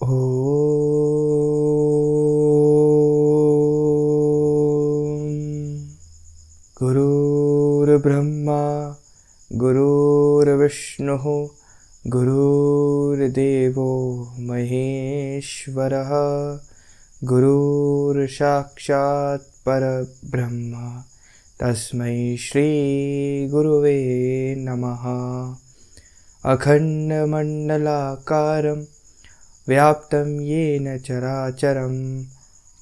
ॐ गुरुर्ब्रह्मा गुरुर्विष्णुः गुरुर्देवो महेश्वरः गुरुर्साक्षात् परब्रह्म तस्मै श्रीगुरुवे नमः। अखण्डमण्डलाकारं व्याप्तं येन चराचरं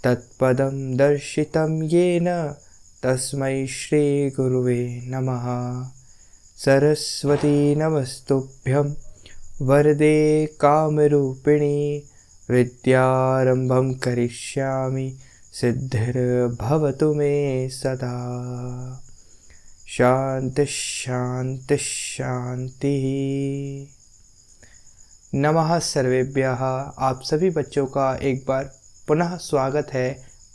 तत्पदं दर्शितं येन तस्मै श्रीगुरुवे नमः। सरस्वती नमस्तुभ्यं वरदे कामरूपिणी विद्यारम्भं करिष्यामि सिद्धिर्भवतु मे सदा। शांति शांति शांति। नमः सर्वेभ्यः। आप सभी बच्चों का एक बार पुनः स्वागत है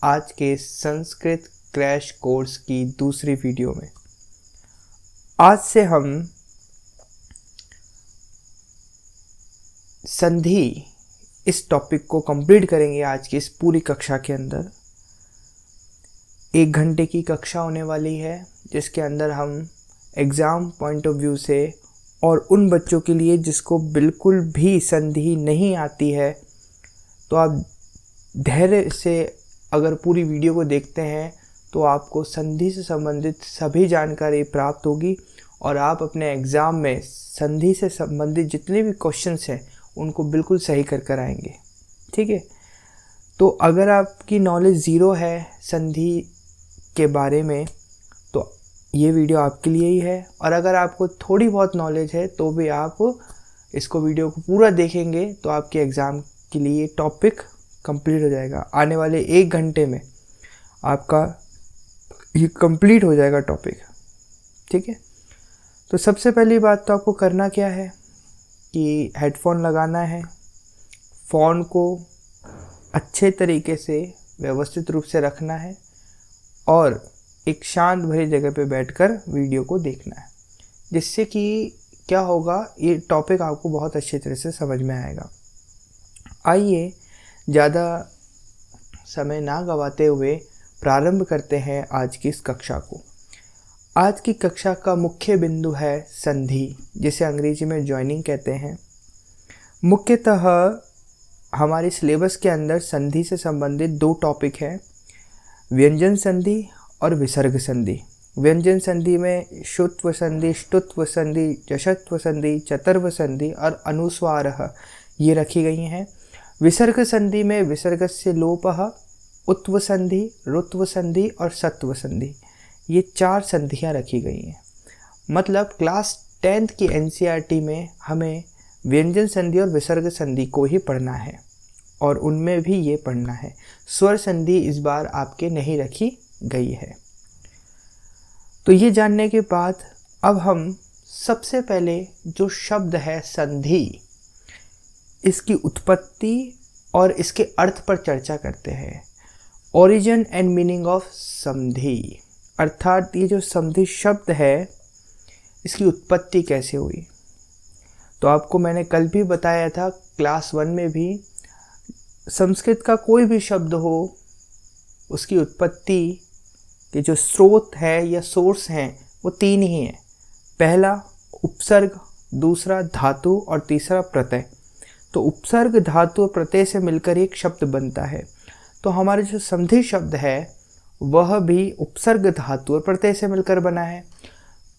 आज के संस्कृत क्रैश कोर्स की दूसरी वीडियो में। आज से हम संधि इस टॉपिक को कंप्लीट करेंगे। आज की इस पूरी कक्षा के अंदर 1 घंटे की कक्षा होने वाली है, जिसके अंदर हम एग्ज़ाम पॉइंट ऑफ व्यू से और उन बच्चों के लिए जिसको बिल्कुल भी संधि नहीं आती है, तो आप धैर्य से अगर पूरी वीडियो को देखते हैं तो आपको संधि से संबंधित सभी जानकारी प्राप्त होगी और आप अपने एग्ज़ाम में संधि से संबंधित जितने भी क्वेश्चंस हैं उनको बिल्कुल सही कर आएंगे। ठीक है, तो अगर आपकी नॉलेज ज़ीरो है संधि के बारे में तो ये वीडियो आपके लिए ही है, और अगर आपको थोड़ी बहुत नॉलेज है तो भी आप इसको वीडियो को पूरा देखेंगे तो आपके एग्ज़ाम के लिए टॉपिक कंप्लीट हो जाएगा। आने वाले 1 घंटे में आपका ये कंप्लीट हो जाएगा टॉपिक। ठीक है, तो सबसे पहली बात तो आपको करना क्या है कि हेडफोन लगाना है, फ़ोन को अच्छे तरीके से व्यवस्थित रूप से रखना है और एक शांत भरी जगह पे बैठकर वीडियो को देखना है, जिससे कि क्या होगा, ये टॉपिक आपको बहुत अच्छी तरह से समझ में आएगा। आइए ज़्यादा समय ना गवाते हुए प्रारंभ करते हैं आज की इस कक्षा को। आज की कक्षा का मुख्य बिंदु है संधि, जिसे अंग्रेजी में जॉइनिंग कहते हैं। मुख्यतः हमारे सिलेबस के अंदर संधि से संबंधित 2 टॉपिक हैं, व्यंजन संधि और विसर्ग संधि। व्यंजन संधि में शुत्व संधि, ष्टुत्व संधि, जषत्व संधि, चतुर्व संधि और अनुस्वारः ये रखी गई हैं। विसर्ग संधि में विसर्गस्य लोपः, उत्व संधि, रुत्व संधि और सत्व संधि, ये 4 संधियाँ रखी गई हैं। मतलब क्लास 10th की NCERT में हमें व्यंजन संधि और विसर्ग संधि को ही पढ़ना है और उनमें भी ये पढ़ना है। स्वर संधि इस बार आपके नहीं रखी गई है। तो ये जानने के बाद अब हम सबसे पहले जो शब्द है संधि, इसकी उत्पत्ति और इसके अर्थ पर चर्चा करते हैं। ओरिजिन एंड मीनिंग ऑफ संधि, अर्थात ये जो संधि शब्द है इसकी उत्पत्ति कैसे हुई। तो आपको मैंने कल भी बताया था, क्लास 1 में भी, संस्कृत का कोई भी शब्द हो उसकी उत्पत्ति के जो स्रोत है या सोर्स हैं वो 3 ही हैं। पहला उपसर्ग, दूसरा धातु और तीसरा प्रत्यय। तो उपसर्ग, धातु और प्रत्यय से मिलकर एक शब्द बनता है। तो हमारे जो संधि शब्द है वह भी उपसर्ग, धातु और प्रत्यय से मिलकर बना है।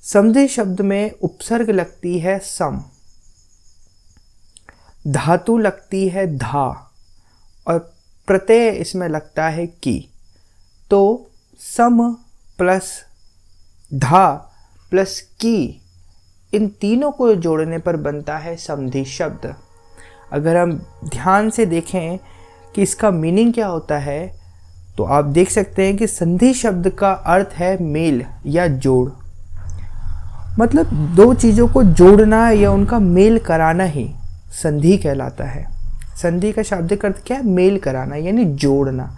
संधि शब्द में उपसर्ग लगती है सम, धातु लगती है धा और प्रत्यय इसमें लगता है की। तो सम प्लस धा प्लस की, इन तीनों को जोड़ने पर बनता है संधि शब्द। अगर हम ध्यान से देखें कि इसका मीनिंग क्या होता है तो आप देख सकते हैं कि संधि शब्द का अर्थ है मेल या जोड़। मतलब 2 चीज़ों को जोड़ना या उनका मेल कराना ही संधि कहलाता है। संधि का शाब्दिक अर्थ क्या है? मेल कराना, यानी जोड़ना।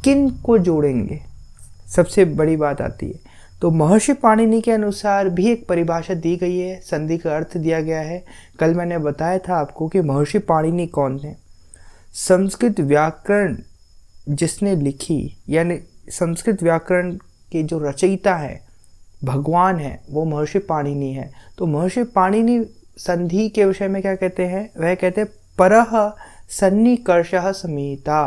किन को जोड़ेंगे, सबसे बड़ी बात आती है। तो महर्षि पाणिनि के अनुसार भी एक परिभाषा दी गई है, संधि का अर्थ दिया गया है। कल मैंने बताया था आपको कि महर्षि पाणिनि कौन थे। संस्कृत व्याकरण जिसने लिखी, यानी संस्कृत व्याकरण के जो रचयिता है, भगवान है, वो महर्षि पाणिनि है। तो महर्षि पाणिनि संधि के विषय में क्या कहते हैं? वह कहते हैं परः सन्निकर्षः संहिता,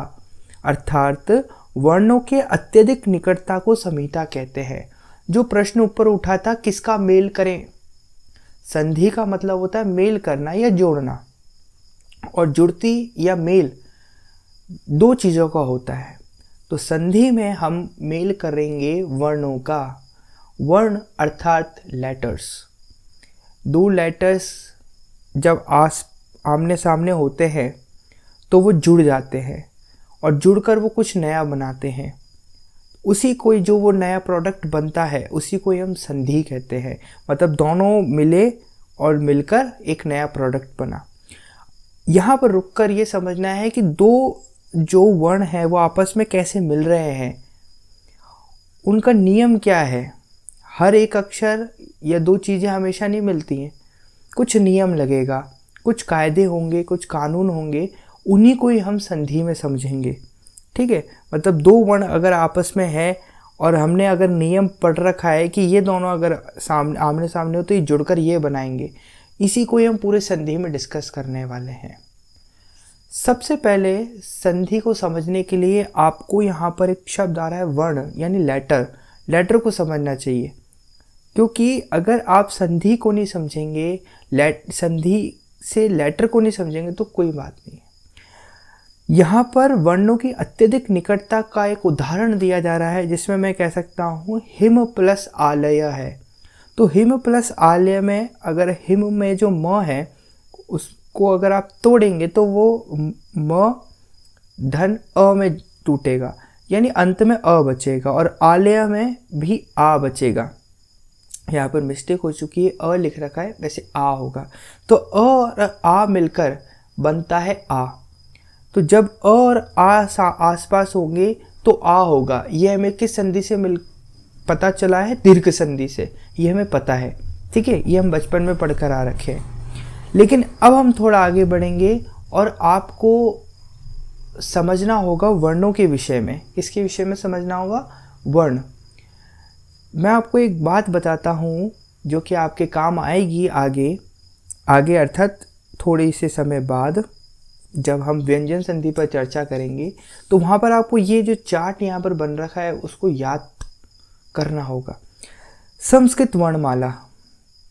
अर्थात वर्णों के अत्यधिक निकटता को संहिता कहते हैं। जो प्रश्न ऊपर उठा था, किसका मेल करें? संधि का मतलब होता है मेल करना या जोड़ना, और जुड़ती या मेल दो चीज़ों का होता है। तो संधि में हम मेल करेंगे वर्णों का। वर्ण अर्थात लेटर्स। दो लेटर्स जब आमने सामने होते हैं तो वो जुड़ जाते हैं, और जुड़कर वो कुछ नया बनाते हैं। उसी को जो वो नया प्रोडक्ट बनता है उसी को हम संधि कहते हैं। मतलब दोनों मिले और मिलकर एक नया प्रोडक्ट बना। यहाँ पर रुककर ये समझना है कि दो जो वर्ण है वो आपस में कैसे मिल रहे हैं, उनका नियम क्या है। हर एक अक्षर या दो चीज़ें हमेशा नहीं मिलती हैं, कुछ नियम लगेगा, कुछ कायदे होंगे, कुछ कानून होंगे, उन्हीं को ही हम संधि में समझेंगे। ठीक है, मतलब दो वर्ण अगर आपस में है और हमने अगर नियम पढ़ रखा है कि ये दोनों अगर आमने सामने हो तो ये जुड़कर ये बनाएंगे, इसी को ही हम पूरे संधि में डिस्कस करने वाले हैं। सबसे पहले संधि को समझने के लिए आपको यहाँ पर एक शब्द आ रहा है वर्ण, यानी लेटर। लेटर को समझना चाहिए, क्योंकि अगर आप संधि को नहीं समझेंगे, संधि से लेटर को नहीं समझेंगे तो कोई बात नहीं है। यहाँ पर वर्णों की अत्यधिक निकटता का एक उदाहरण दिया जा रहा है, जिसमें मैं कह सकता हूँ हिम प्लस आलय है। तो हिम प्लस आलय में अगर हिम में जो म है उसको अगर आप तोड़ेंगे तो वो म धन अ में टूटेगा, यानी अंत में अ बचेगा, और आलय में भी आ बचेगा। यहाँ पर मिस्टेक हो चुकी है, अ लिख रखा है, वैसे आ होगा। तो अ और आ मिलकर बनता है आ। तो जब अ और आ आसपास होंगे तो आ होगा। ये हमें किस संधि से पता चला है? दीर्घ संधि से। ये हमें पता है, ठीक है, ये हम बचपन में पढ़कर आ रखे हैं। लेकिन अब हम थोड़ा आगे बढ़ेंगे और आपको समझना होगा वर्णों के विषय में। किसके विषय में समझना होगा? वर्ण। मैं आपको एक बात बताता हूँ जो कि आपके काम आएगी आगे अर्थात थोड़े से समय बाद जब हम व्यंजन संधि पर चर्चा करेंगे, तो वहाँ पर आपको ये जो चार्ट यहाँ पर बन रखा है उसको याद करना होगा। संस्कृत वर्णमाला,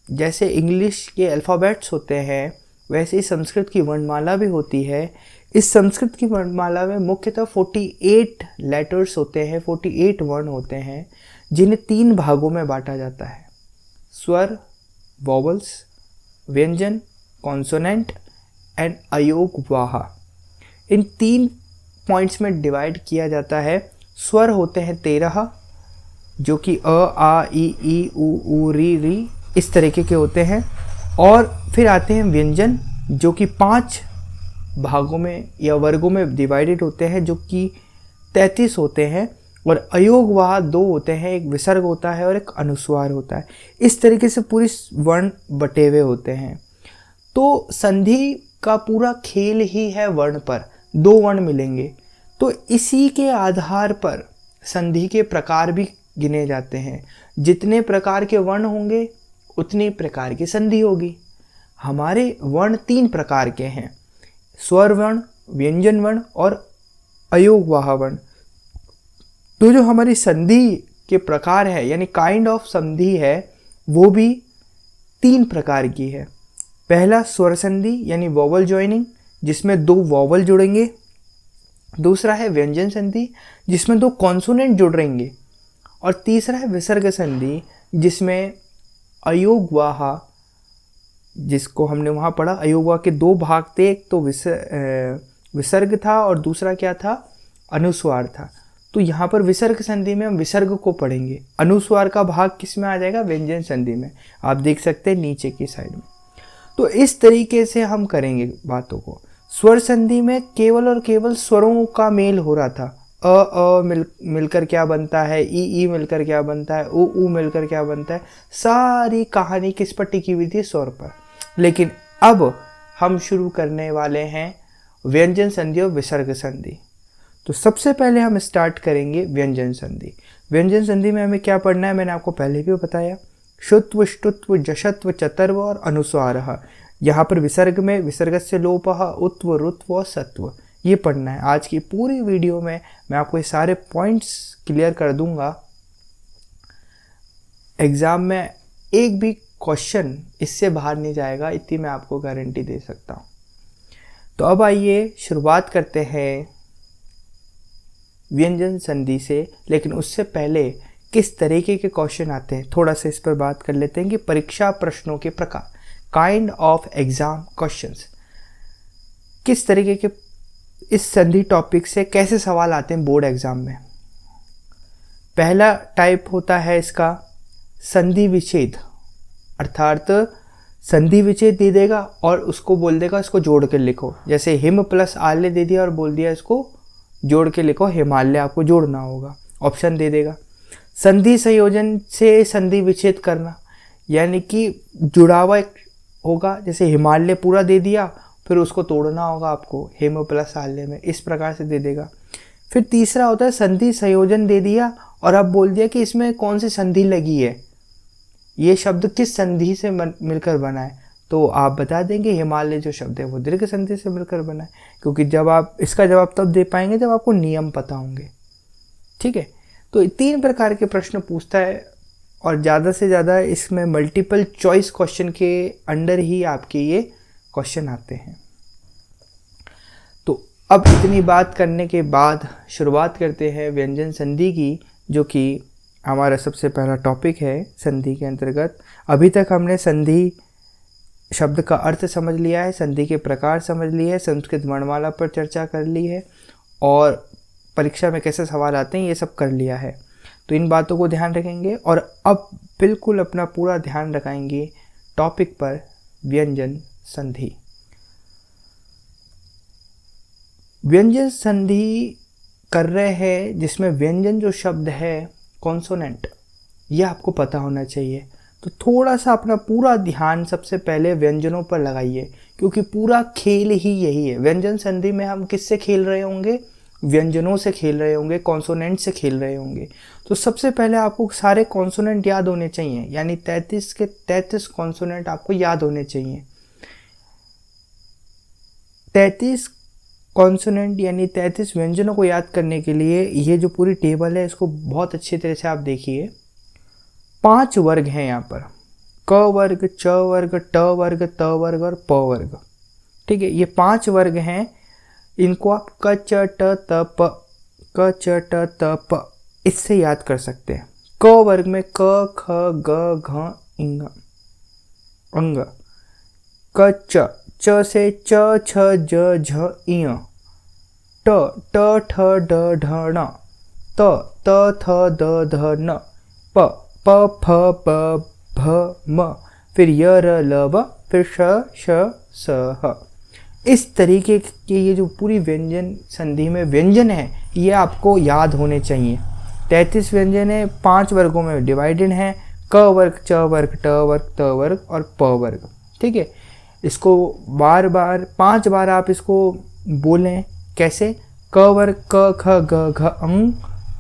जैसे इंग्लिश के अल्फ़ाबेट्स होते हैं वैसे ही संस्कृत की वर्णमाला भी होती है। इस संस्कृत की वर्णमाला में मुख्यतः 48 लेटर्स होते हैं, 48 वर्ण होते हैं, जिन्हें 3 भागों में बांटा जाता है: स्वर वॉवल्स, व्यंजन कॉन्सोनेंट एंड अयोग वाहा। इन 3 पॉइंट्स में डिवाइड किया जाता है। स्वर होते हैं 13, जो कि अ आ ई उ री इस तरीके के होते हैं। और फिर आते हैं व्यंजन, जो कि 5 भागों में या वर्गों में डिवाइडेड होते हैं, जो कि 33 होते हैं। और अयोग वाह 2 होते हैं, एक विसर्ग होता है और एक अनुस्वार होता है। इस तरीके से पूरी वर्ण बटे हुए होते हैं। तो संधि का पूरा खेल ही है वर्ण पर। 2 वर्ण मिलेंगे तो इसी के आधार पर संधि के प्रकार भी गिने जाते हैं। जितने प्रकार के वर्ण होंगे उतनी प्रकार की संधि होगी। हमारे वर्ण 3 प्रकार के हैं: स्वर वर्ण, व्यंजन वर्ण और अयोगवाह वर्ण। तो जो हमारी संधि के प्रकार है, यानी काइंड ऑफ संधि है, वो भी 3 प्रकार की है। पहला स्वर संधि यानी वॉवल ज्वाइनिंग, जिसमें 2 वॉवल जुड़ेंगे। दूसरा है व्यंजन संधि, जिसमें 2 कॉन्सोनेंट जुड़ेंगे। और तीसरा है विसर्ग संधि, जिसमें अयोगवाह, जिसको हमने वहाँ पढ़ा, अयोगवाह के 2 भाग थे, एक तो विसर्ग था और दूसरा क्या था? अनुस्वार था। तो यहाँ पर विसर्ग संधि में हम विसर्ग को पढ़ेंगे। अनुस्वार का भाग किस में आ जाएगा? व्यंजन संधि में। आप देख सकते हैं नीचे की साइड में। तो इस तरीके से हम करेंगे बातों को। स्वर संधि में केवल और केवल स्वरों का मेल हो रहा था। अ मिलकर क्या बनता है, ई मिलकर क्या बनता है, उ मिलकर क्या बनता है। सारी कहानी किस पर टिकी हुई थी? स्वर पर। लेकिन अब हम शुरू करने वाले हैं व्यंजन संधि और विसर्ग संधि। तो सबसे पहले हम स्टार्ट करेंगे व्यंजन संधि। व्यंजन संधि में हमें क्या पढ़ना है, मैंने आपको पहले भी बताया। शुत्व, ष्टुत्व, जशत्व, चतर्व और अनुस्वारः। यहाँ पर विसर्ग में विसर्गस्य लोपः, उत्व, रुत्व और सत्व, ये पढ़ना है। आज की पूरी वीडियो में मैं आपको ये सारे पॉइंट्स क्लियर कर दूंगा। एग्ज़ाम में एक भी क्वेश्चन इससे बाहर नहीं जाएगा, इतनी मैं आपको गारंटी दे सकता हूँ। तो अब आइए शुरुआत करते हैं व्यंजन संधि से। लेकिन उससे पहले किस तरीके के क्वेश्चन आते हैं थोड़ा सा इस पर बात कर लेते हैं कि परीक्षा प्रश्नों के प्रकार, काइंड ऑफ एग्जाम क्वेश्चंस, किस तरीके के इस संधि टॉपिक से कैसे सवाल आते हैं बोर्ड एग्जाम में। पहला टाइप होता है इसका संधि विच्छेद, अर्थात संधि विच्छेद दे देगा और उसको बोल देगा इसको जोड़ के लिखो। जैसे हिम प्लस आल्य दे दिया और बोल दिया इसको जोड़ के लिखो, हिमालय आपको जोड़ना होगा, ऑप्शन दे देगा। संधि संयोजन से संधि विच्छेद करना, यानी कि जुड़ावा होगा, जैसे हिमालय पूरा दे दिया फिर उसको तोड़ना होगा आपको हिम प्लस आल्य में, इस प्रकार से दे देगा। फिर तीसरा होता है संधि संयोजन दे दिया और अब बोल दिया कि इसमें कौन सी संधि लगी है, ये शब्द किस संधि से मिलकर बना है, तो आप बता देंगे हिमालय जो शब्द है वो दीर्घ संधि से मिलकर बना है, क्योंकि जब आप इसका जवाब तब दे पाएंगे जब आपको नियम पता होंगे। ठीक है, तो 3 प्रकार के प्रश्न पूछता है और ज़्यादा से ज़्यादा इसमें मल्टीपल चॉइस क्वेश्चन के अंडर ही आपके ये क्वेश्चन आते हैं। तो अब इतनी बात करने के बाद शुरुआत करते हैं व्यंजन संधि की, जो कि हमारा सबसे पहला टॉपिक है संधि के अंतर्गत। अभी तक हमने संधि शब्द का अर्थ समझ लिया है, संधि के प्रकार समझ लिए है, संस्कृत वर्णमाला पर चर्चा कर ली है और परीक्षा में कैसे सवाल आते हैं ये सब कर लिया है। तो इन बातों को ध्यान रखेंगे और अब बिल्कुल अपना पूरा ध्यान रखेंगे टॉपिक पर, व्यंजन संधि। व्यंजन संधि कर रहे हैं जिसमें व्यंजन जो शब्द है कॉन्सोनेंट, ये आपको पता होना चाहिए। तो थोड़ा सा अपना पूरा ध्यान सबसे पहले व्यंजनों पर लगाइए, क्योंकि पूरा खेल ही यही है। व्यंजन संधि में हम किससे खेल रहे होंगे, व्यंजनों से खेल रहे होंगे, कॉन्सोनेंट से खेल रहे होंगे। तो सबसे पहले आपको सारे कॉन्सोनेंट याद होने चाहिए, यानी 33 के 33 कॉन्सोनेंट आपको याद होने चाहिए। 33 कॉन्सोनेंट यानी 33 व्यंजनों को याद करने के लिए ये जो पूरी टेबल है इसको बहुत अच्छी तरह से आप देखिए। 5 वर्ग हैं यहाँ पर, क वर्ग, च वर्ग, ट वर्ग, त वर्ग और प वर्ग। ठीक है, ये 5 वर्ग हैं। इनको आप क च ट त प, क च ट त प इससे याद कर सकते हैं। क वर्ग में क, ख, ग, घ, इंग, अंग। क च से च, छ, ज, झ, इय। ट ठ, ड, ढ, ण। त थ, द, ध, न। प फ, ब, भ, म। फिर य, र, ल, व। फिर श, स, ह। इस तरीके के ये जो पूरी व्यंजन संधि में व्यंजन है ये आपको याद होने चाहिए। 33 व्यंजन है, 5 वर्गों में डिवाइडेड हैं, क वर्ग, च वर्ग, ट वर्ग, त वर्ग और प वर्ग। ठीक है, इसको बार बार 5 बार आप इसको बोलें। कैसे, क वर्ग क, ख, ग, घ, अंग।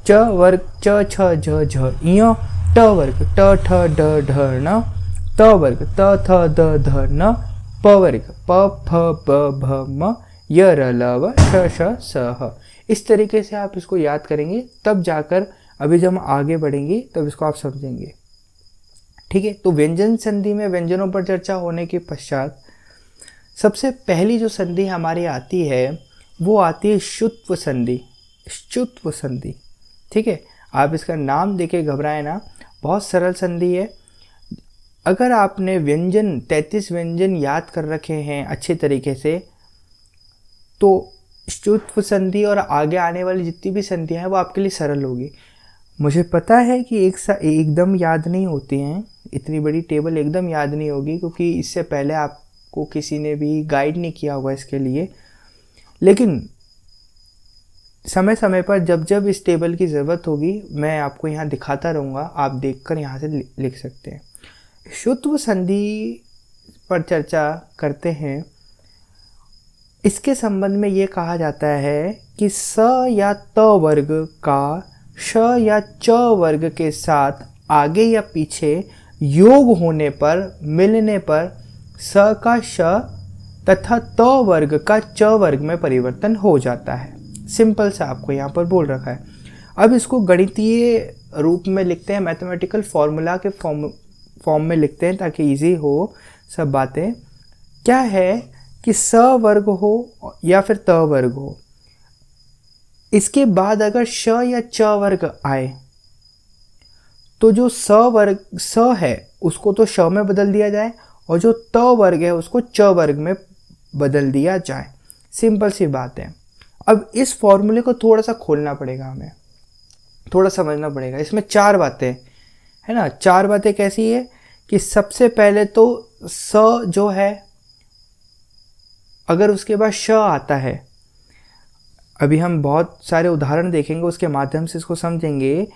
च वर्ग च, छ, ज, झ, इय। ट वर्ग ट, ठ, ड, ढ, ण। त वर्ग त, थ, द, ध, न। प वर्ग प, फ, ब, भ, म। य, र, ल, व। श, स, ह। इस तरीके से आप इसको याद करेंगे, तब जाकर अभी जब हम आगे बढ़ेंगे तब इसको आप समझेंगे। ठीक है, तो व्यंजन संधि में व्यंजनों पर चर्चा होने के पश्चात सबसे पहली जो संधि हमारी आती है वो आती है शुत्व संधि। शुत्व संधि, ठीक है, आप इसका नाम देके घबराए ना, बहुत सरल संधि है। अगर आपने व्यंजन 33 व्यंजन याद कर रखे हैं अच्छे तरीके से, तो शुत्व संधि और आगे आने वाली जितनी भी संधियां हैं वो आपके लिए सरल होगी। मुझे पता है कि एकदम याद नहीं होती हैं, इतनी बड़ी टेबल एकदम याद नहीं होगी, क्योंकि इससे पहले आपको किसी ने भी गाइड नहीं किया होगा इसके लिए। लेकिन समय समय पर जब जब इस टेबल की ज़रूरत होगी मैं आपको यहाँ दिखाता रहूँगा, आप देखकर यहाँ से लिख सकते हैं। शुत्व संधि पर चर्चा करते हैं। इसके संबंध में ये कहा जाता है कि स या त वर्ग का श या च वर्ग के साथ आगे या पीछे योग होने पर, मिलने पर स का श तथा त वर्ग का च वर्ग में परिवर्तन हो जाता है। सिंपल सा आपको यहाँ पर बोल रखा है। अब इसको गणितीय रूप में लिखते हैं, मैथमेटिकल फॉर्मूला के फॉर्म में लिखते हैं ताकि इजी हो सब बातें। क्या है कि स वर्ग हो या फिर त वर्ग हो, इसके बाद अगर श या च वर्ग आए तो जो स है उसको तो श में बदल दिया जाए और जो त वर्ग है उसको च वर्ग में बदल दिया जाए। सिंपल सी बात है। अब इस फॉर्मूले को थोड़ा सा खोलना पड़ेगा, हमें थोड़ा समझना पड़ेगा। इसमें 4 बातें है ना। 4 बातें कैसी है कि सबसे पहले तो स जो है, अगर उसके बाद श आता है, अभी हम बहुत सारे उदाहरण देखेंगे उसके माध्यम से इसको समझेंगे।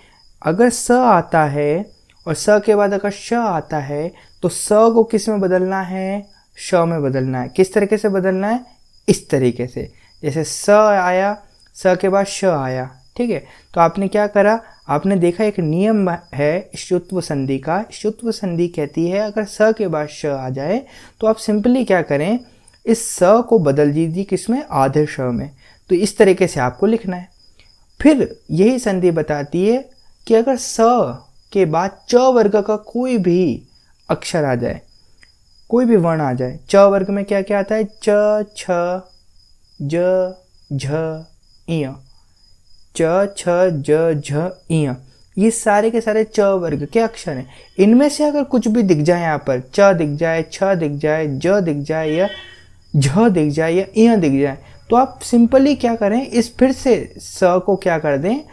अगर स आता है और स के बाद अगर श आता है तो स को किस में बदलना है, श में बदलना है। किस तरीके से बदलना है, इस तरीके से, जैसे स आया, स के बाद श आया, ठीक है। तो आपने क्या करा, आपने देखा एक नियम है शुत्व संधि का। शुत्व संधि कहती है अगर स के बाद श आ जाए तो आप सिंपली क्या करें, इस स को बदल दीजिए किसमें, आधे श में। तो इस तरीके से आपको लिखना है। फिर यही संधि बताती है कि अगर स के बाद च वर्ग का कोई भी अक्षर आ जाए, कोई भी वर्ण आ जाए, च वर्ग में क्या क्या आता है, च, छ, ज, झ, इय, च, छ, ज, झ, इय, ये सारे के सारे च वर्ग के अक्षर हैं। इनमें से अगर कुछ भी दिख जाए, यहाँ पर च दिख जाए, छ दिख जाए, ज दिख जाए, या झ दिख जाए, या इय दिख जाए, तो आप सिंपली क्या करें, इस फिर से स को क्या कर दें,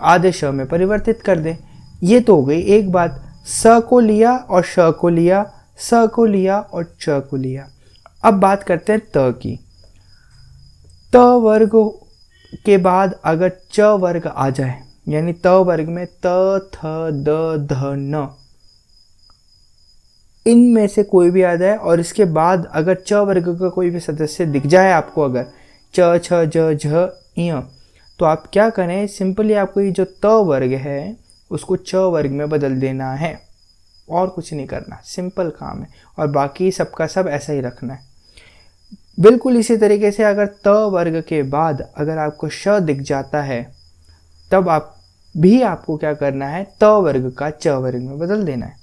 आधे श में परिवर्तित कर दें। ये तो हो गई एक बात। स को लिया और श को लिया, स को लिया और च को लिया। अब बात करते हैं त की। त वर्ग के बाद अगर च वर्ग आ जाए, यानी त वर्ग में त, थ, द, ध, न, इनमें से कोई भी आ जाए और इसके बाद अगर च वर्ग का कोई भी सदस्य दिख जाए आपको, अगर च, छ, ज, झ, इय, तो आप क्या करें, सिंपली आपको ये जो त वर्ग है उसको च वर्ग में बदल देना है, और कुछ नहीं करना, सिंपल काम है। और बाकी सबका सब ऐसा ही रखना है। बिल्कुल इसी तरीके से अगर त वर्ग के बाद अगर आपको श दिख जाता है, तब आपको क्या करना है, त वर्ग का च वर्ग में बदल देना है।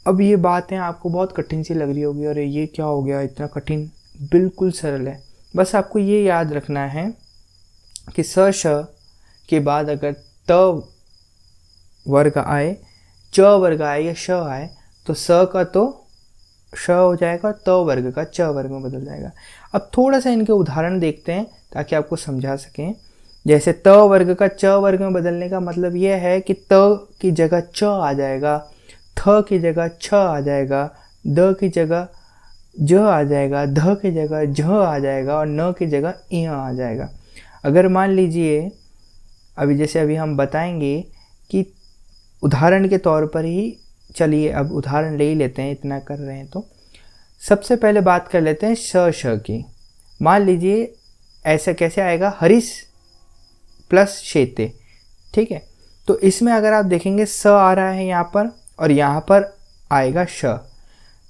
अब ये बातें आपको बहुत कठिन सी लग रही होगी, अरे ये क्या हो गया इतना कठिन। बिल्कुल सरल है। बस आपको ये याद रखना है कि स श के बाद अगर त वर्ग आए, च वर्ग आए या श आए, तो स का तो श हो जाएगा, त वर्ग का च वर्ग में बदल जाएगा। अब थोड़ा सा इनके उदाहरण देखते हैं ताकि आपको समझा सकें। जैसे त वर्ग का च वर्ग में बदलने का मतलब यह है कि त की जगह च आ जाएगा, थ की जगह छ आ जाएगा, द की जगह ज आ जाएगा, ध की जगह झ आ जाएगा और न की जगह इ आ जाएगा। अगर मान लीजिए अभी हम बताएंगे कि उदाहरण के तौर पर ही, चलिए अब उदाहरण ले ही लेते हैं, इतना कर रहे हैं तो सबसे पहले बात कर लेते हैं श श की। मान लीजिए ऐसा कैसे आएगा, हरीश प्लस शेते, ठीक है। तो इसमें अगर आप देखेंगे स आ रहा है यहाँ पर और यहाँ पर आएगा श,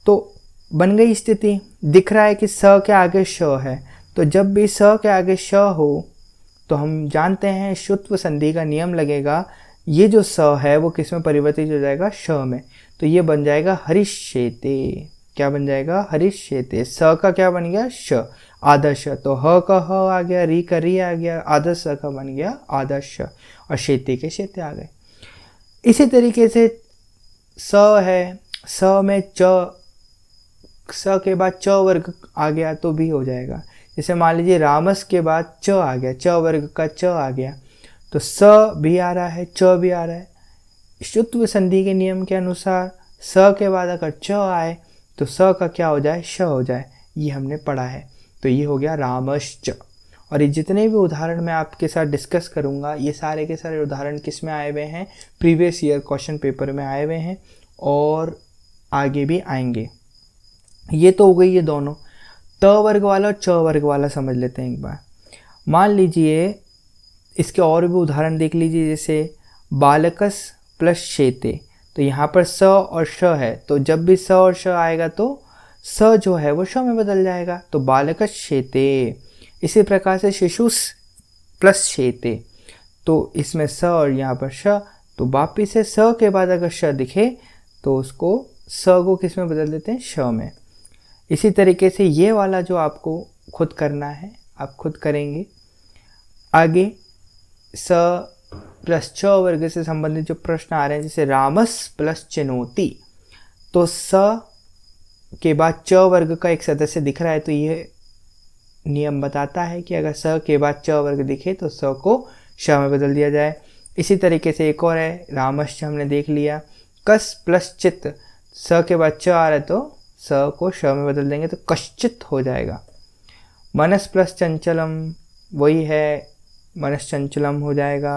तो बन गई स्थिति। दिख रहा है कि स के आगे श है, तो जब भी स के आगे श हो तो हम जानते हैं शुत्व संधि का नियम लगेगा, ये जो स है वो किस में परिवर्तित हो जाएगा, श में। तो ये बन जाएगा हरिष्येते। क्या बन जाएगा, हरिष्येते। स का क्या बन गया, श, आधा श, तो ह का ह आ गया, री का री आ गया, आधा स का बन गया आधा श, और शेते के शेते आ गए। इसी तरीके से स है, स में च, स के बाद च वर्ग आ गया तो भी हो जाएगा। जैसे मान लीजिए रामस के बाद च आ गया, च वर्ग का च आ गया, तो स भी आ रहा है, च भी आ रहा है। शुत्व संधि के नियम के अनुसार स के बाद अगर च आए तो स का क्या हो जाए, श हो जाए। ये हमने पढ़ा है। तो ये हो गया रामश्च। और ये जितने भी उदाहरण मैं आपके साथ डिस्कस करूँगा, ये सारे के सारे उदाहरण किस में आए हुए हैं, प्रीवियस ईयर क्वेश्चन पेपर में आए हुए हैं और आगे भी आएंगे। ये तो हो गई ये दोनों। त वर्ग वाला और च वर्ग वाला समझ लेते हैं एक बार। मान लीजिए इसके और भी उदाहरण देख लीजिए, जैसे बालकस प्लस शेते, तो यहाँ पर स और श है, तो जब भी स और श आएगा तो स जो है वो श में बदल जाएगा, तो बालकस शेते। इसी प्रकार से शिशुस प्लस शेते, तो इसमें स और यहाँ पर श, तो वापिस से स के बाद अगर श दिखे तो उसको स को किस में बदल देते हैं, श में। इसी तरीके से ये वाला जो आपको खुद करना है आप खुद करेंगे। आगे स प्लस च वर्ग से संबंधित जो प्रश्न आ रहे हैं, जैसे रामस प्लस चिनोती, तो स के बाद च वर्ग का एक सदस्य दिख रहा है, तो ये नियम बताता है कि अगर स के बाद च वर्ग दिखे तो स को श में बदल दिया जाए। इसी तरीके से एक और है, रामश्च हमने देख लिया। कस प्लस चित, स के बाद च आ रहा है तो स को श में बदल देंगे तो कश्चित हो जाएगा। मनस प्लस चंचलम, वही है, मनस चंचलम हो जाएगा।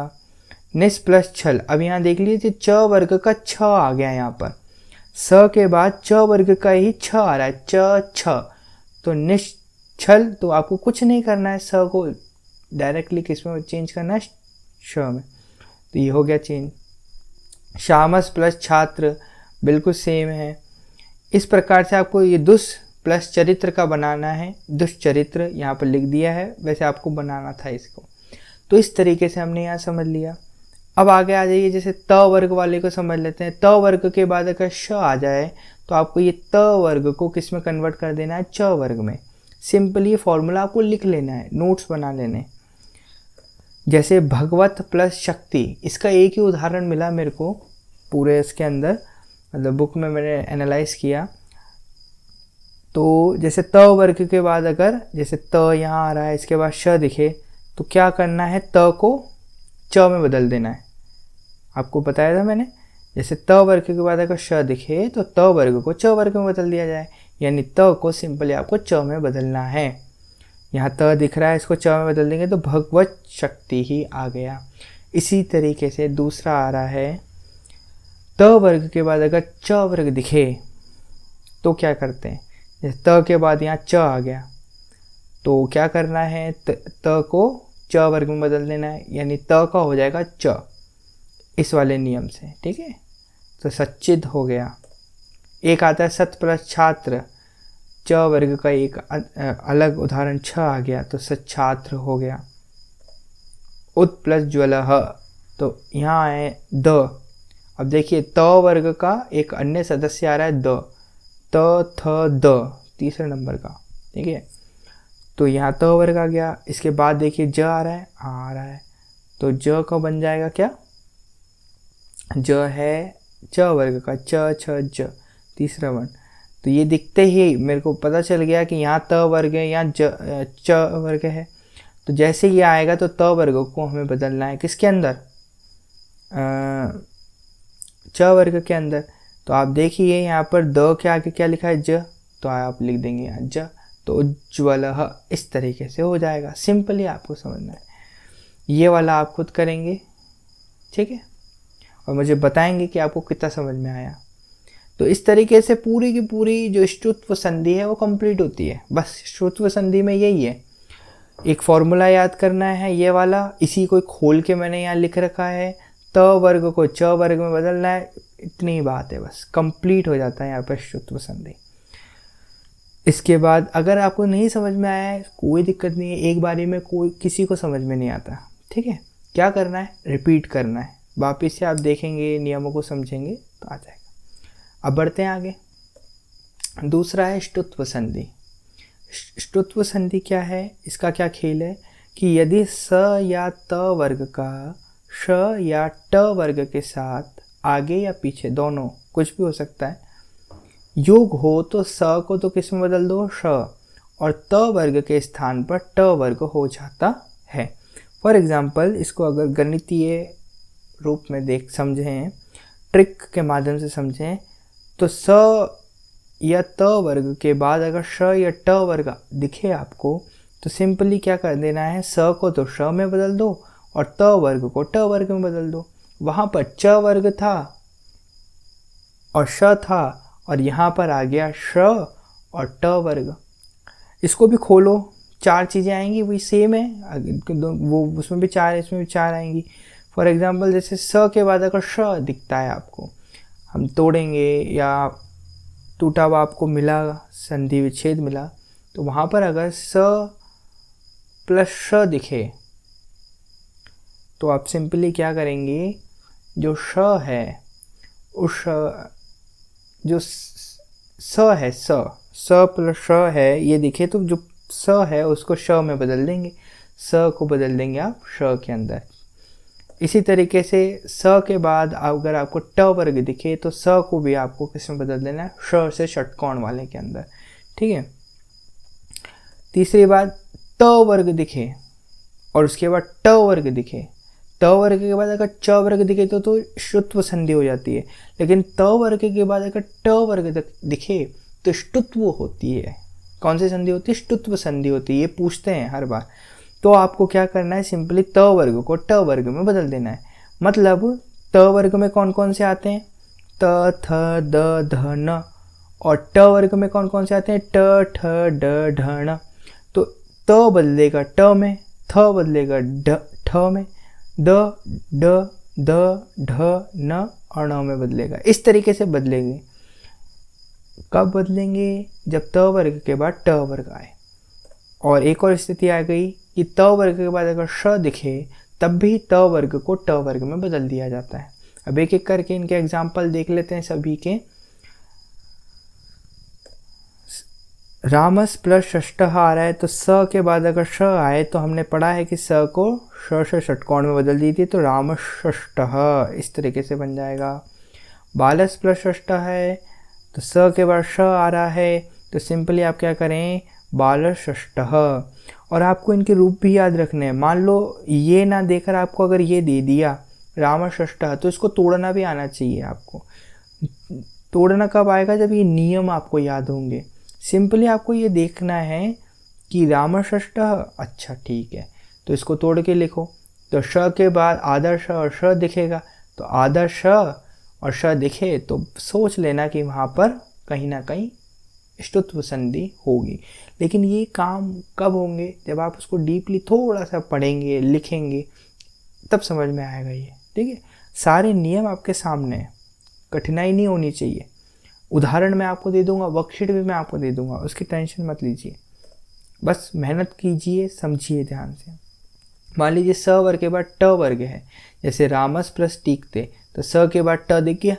निस प्लस छल, अब यहाँ देख लीजिए च वर्ग का छ आ गया, यहाँ पर स के बाद च वर्ग का ही छ आ रहा है, च छ, तो निश्छल, तो आपको कुछ नहीं करना है, स को डायरेक्टली किस में चेंज करना है, श में, तो ये हो गया चेंज। शामस प्लस छात्र, बिल्कुल सेम है। इस प्रकार से आपको ये दुष् प्लस चरित्र का बनाना है, दुष्चरित्र यहाँ पर लिख दिया है, वैसे आपको बनाना था इसको। तो इस तरीके से हमने यहाँ समझ लिया। अब आगे आ जाइए, जैसे त वर्ग वाले को समझ लेते हैं। त वर्ग के बाद अगर श आ जाए तो आपको ये त वर्ग को किस में कन्वर्ट कर देना है, च वर्ग में। सिंपल ये फॉर्मूला आपको लिख लेना है, नोट्स बना लेने। जैसे भगवत प्लस शक्ति, इसका एक ही उदाहरण मिला मेरे को पूरे इसके अंदर, मतलब बुक में मैंने एनालाइज किया। तो जैसे त वर्ग के बाद अगर जैसे त यहाँ आ रहा है, इसके बाद श दिखे तो क्या करना है, त को च में बदल देना है। आपको बताया था मैंने, जैसे त वर्ग के बाद अगर श दिखे तो त वर्ग को च वर्ग में बदल दिया जाए, यानी त को सिंपली आपको च में बदलना है। यहाँ त दिख रहा है, इसको च में बदल देंगे तो भगवत शक्ति ही आ गया। इसी तरीके से दूसरा आ रहा है, त वर्ग के बाद अगर च वर्ग दिखे तो क्या करते हैं, जैसे त के बाद यहाँ च आ गया तो क्या करना है, त को च वर्ग में बदल देना है, यानी त का हो जाएगा च, इस वाले नियम से, ठीक है। तो सच्चिद हो गया। एक आता है सत प्लस छात्र, च वर्ग का एक अलग उदाहरण छ आ गया तो सच्छात्र हो गया। उत प्लस ज्वलह, तो यहाँ है द। अब देखिए त वर्ग का एक अन्य सदस्य आ रहा है द, त थ द, तीसरे नंबर का, ठीक है। तो यहाँ त वर्ग आ गया। इसके बाद देखिए ज आ रहा है, आ रहा है, तो ज का बन जाएगा क्या, ज है च वर्ग का, च छ ज, तीसरा वर्ण। तो ये दिखते ही मेरे को पता चल गया कि यहाँ त वर्ग है, यहाँ च वर्ग है। तो जैसे ये आएगा तो त वर्ग को हमें बदलना है किसके अंदर, च वर्ग के अंदर। तो आप देखिए यहाँ पर द के आगे क्या लिखा है, ज, तो आप लिख देंगे यहाँ ज, तो उज्ज्वलः, इस तरीके से हो जाएगा। सिंपली आपको समझना है, ये वाला आप खुद करेंगे, ठीक है, और मुझे बताएंगे कि आपको कितना समझ में आया। तो इस तरीके से पूरी की पूरी जो श्रुत्व संधि है वो कंप्लीट होती है। बस श्रुत्व संधि में यही है, एक फॉर्मूला याद करना है ये वाला, इसी को खोल के मैंने यहाँ लिख रखा है, त वर्ग को च वर्ग में बदलना है, इतनी ही बात है, बस कंप्लीट हो जाता है यहाँ पर श्रुत्व संधि। इसके बाद अगर आपको नहीं समझ में आया है कोई दिक्कत नहीं है, एक बारी में कोई किसी को समझ में नहीं आता, ठीक है। क्या करना है, रिपीट करना है, वापिस से आप देखेंगे, नियमों को समझेंगे तो आ जाएगा। अब बढ़ते हैं आगे। दूसरा है ष्टुत्व संधि। ष्टुत्व संधि क्या है, इसका क्या खेल है कि यदि स या त वर्ग का श या ट वर्ग के साथ आगे या पीछे दोनों कुछ भी हो सकता है योग हो तो स को तो किस में बदल दो, श, और त वर्ग के स्थान पर ट वर्ग हो जाता है। फॉर एग्जाम्पल इसको अगर गणितीय रूप में समझें, ट्रिक के माध्यम से समझें, तो स या त वर्ग के बाद अगर श या ट वर्ग दिखे आपको तो सिंपली क्या कर देना है, स को तो श में बदल दो और त वर्ग को ट वर्ग में बदल दो। वहाँ पर च वर्ग था और श था और यहाँ पर आ गया श और ट वर्ग। इसको भी खोलो, 4 चीज़ें आएंगी, वही सेम है, वो उसमें भी 4 है, इसमें भी 4 आएंगी। फॉर एग्जांपल जैसे स के बाद अगर श दिखता है आपको, हम तोड़ेंगे या टूटा हुआ आपको मिला, संधि विच्छेद मिला, तो वहाँ पर अगर स प्लस श दिखे तो आप सिंपली क्या करेंगे, जो श है उस जो स है, स प्लस श है ये दिखे, तो जो स है उसको श में बदल देंगे, स को बदल देंगे आप श के अंदर। इसी तरीके से स के बाद अगर आपको ट वर्ग दिखे तो स को भी आपको किस में बदल देना है, श से षटकोण वाले के अंदर, ठीक है। तीसरी बात, त वर्ग दिखे और उसके बाद ट वर्ग दिखे, त वर्ग के बाद अगर च वर्ग दिखे तो ष्टुत्व संधि हो जाती है, लेकिन त वर्ग के बाद अगर ट वर्ग दिखे तो ष्टुत्व होती है। कौन सी संधि होती है? ष्टुत्व संधि होती है। ये पूछते हैं हर बार। तो आपको क्या करना है, सिंपली त वर्ग को ट वर्ग में बदल देना है। मतलब त वर्ग में कौन कौन से आते हैं, त थ द ध न, और ट वर्ग में कौन कौन से आते हैं, ट ठ ड ढ ण। तो त बदलेगा ट में, थ बदलेगा ठ में, द ड द ढ न और ण में बदलेगा। इस तरीके से बदलेंगे। कब बदलेंगे? जब त वर्ग के बाद ट वर्ग आए। और एक और स्थिति आ गई कि त वर्ग के बाद अगर श दिखे तब भी त वर्ग को ट वर्ग में बदल दिया जाता है। अब एक एक करके इनके एग्जाम्पल देख लेते हैं सभी के। रामस प्लस षष्टः आ रहा है तो स के बाद अगर श आए तो हमने पढ़ा है कि स को श से षटकोण में बदल दी थी, तो रामषष्टः इस तरीके से बन जाएगा। बालस प्लस षष्टः है तो स के बाद श आ रहा है तो सिंपली आप क्या करें, बालषष्टः। और आपको इनके रूप भी याद रखने हैं। मान लो ये ना देकर आपको अगर ये दे दिया रामषष्टः, तो इसको तोड़ना भी आना चाहिए आपको। तोड़ना कब आएगा? जब ये नियम आपको याद होंगे। सिंपली आपको ये देखना है कि रामषष्टः, अच्छा ठीक है, तो इसको तोड़ के लिखो। तो श के बाद आधा श और श दिखेगा, तो आधा श और श दिखे तो सोच लेना कि वहाँ पर कहीं ना कहीं ष्टुत्व संधि होगी। लेकिन ये काम कब होंगे? जब आप उसको डीपली थोड़ा सा पढ़ेंगे, लिखेंगे, तब समझ में आएगा ये, ठीक है। सारे नियम आपके सामने हैं, कठिनाई नहीं होनी चाहिए। उदाहरण मैं आपको दे दूंगा, वर्कशीट भी मैं आपको दे दूंगा, उसकी टेंशन मत लीजिए। बस मेहनत कीजिए, समझिए ध्यान से। मान लीजिए स वर्ग के बाद ट वर्ग है, जैसे रामस प्लस टीकते, तो स के बाद ट दिख गया।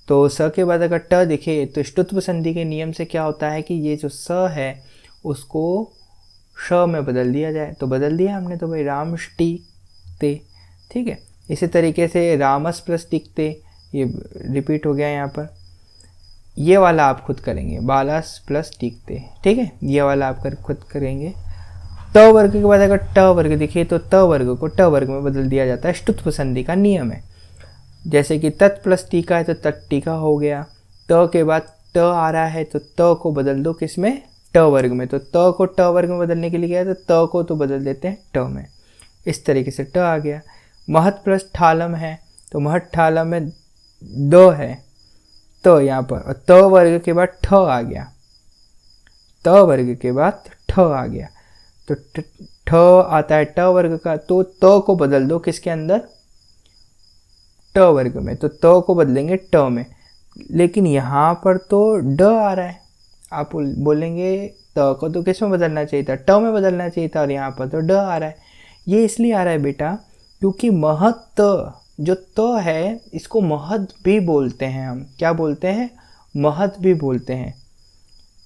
तो स के बाद अगर ट दिखे तो ष्टुत्व संधि के नियम से क्या होता है कि ये जो स है उसको श में बदल दिया जाए। तो बदल दिया हमने, तो भाई रामष्टीकते, ठीक है। इसी तरीके से रामस प्लस टीकते, ये रिपीट हो गया यहाँ पर। ये वाला आप खुद करेंगे, बालस प्लस टीकते, ठीक है। ये वाला आप खुद करेंगे। त वर्ग के बाद अगर ट वर्ग दिखे तो त वर्ग को ट वर्ग में बदल दिया जाता है, ष्टुत्व संधि का नियम है। जैसे कि तत् प्लस टीका है तो तत् टीका हो गया। त के बाद त आ रहा है तो त को बदल दो किसमें, ट वर्ग में। तो त को ट वर्ग में बदलने के लिए क्या है, तो त को तो बदल देते हैं ट में। इस तरीके से ट आ गया। महत् प्लस ठालम है तो महत् ठालम में द है, तो यहाँ पर त वर्ग के बाद ठ आ गया, त वर्ग के बाद ठ आ गया। तो ठ आता है ट वर्ग का, तो त को बदल दो किसके अंदर, ट वर्ग में। तो त को बदलेंगे ट में। लेकिन यहाँ पर तो ड आ रहा है, आप बोलेंगे त को तो किस में बदलना चाहिए था, ट में बदलना चाहिए था, और यहाँ पर तो ड आ रहा है। ये इसलिए आ रहा है बेटा क्योंकि महत् जो त है इसको महत् भी बोलते हैं हम। क्या बोलते हैं? महत् भी बोलते हैं।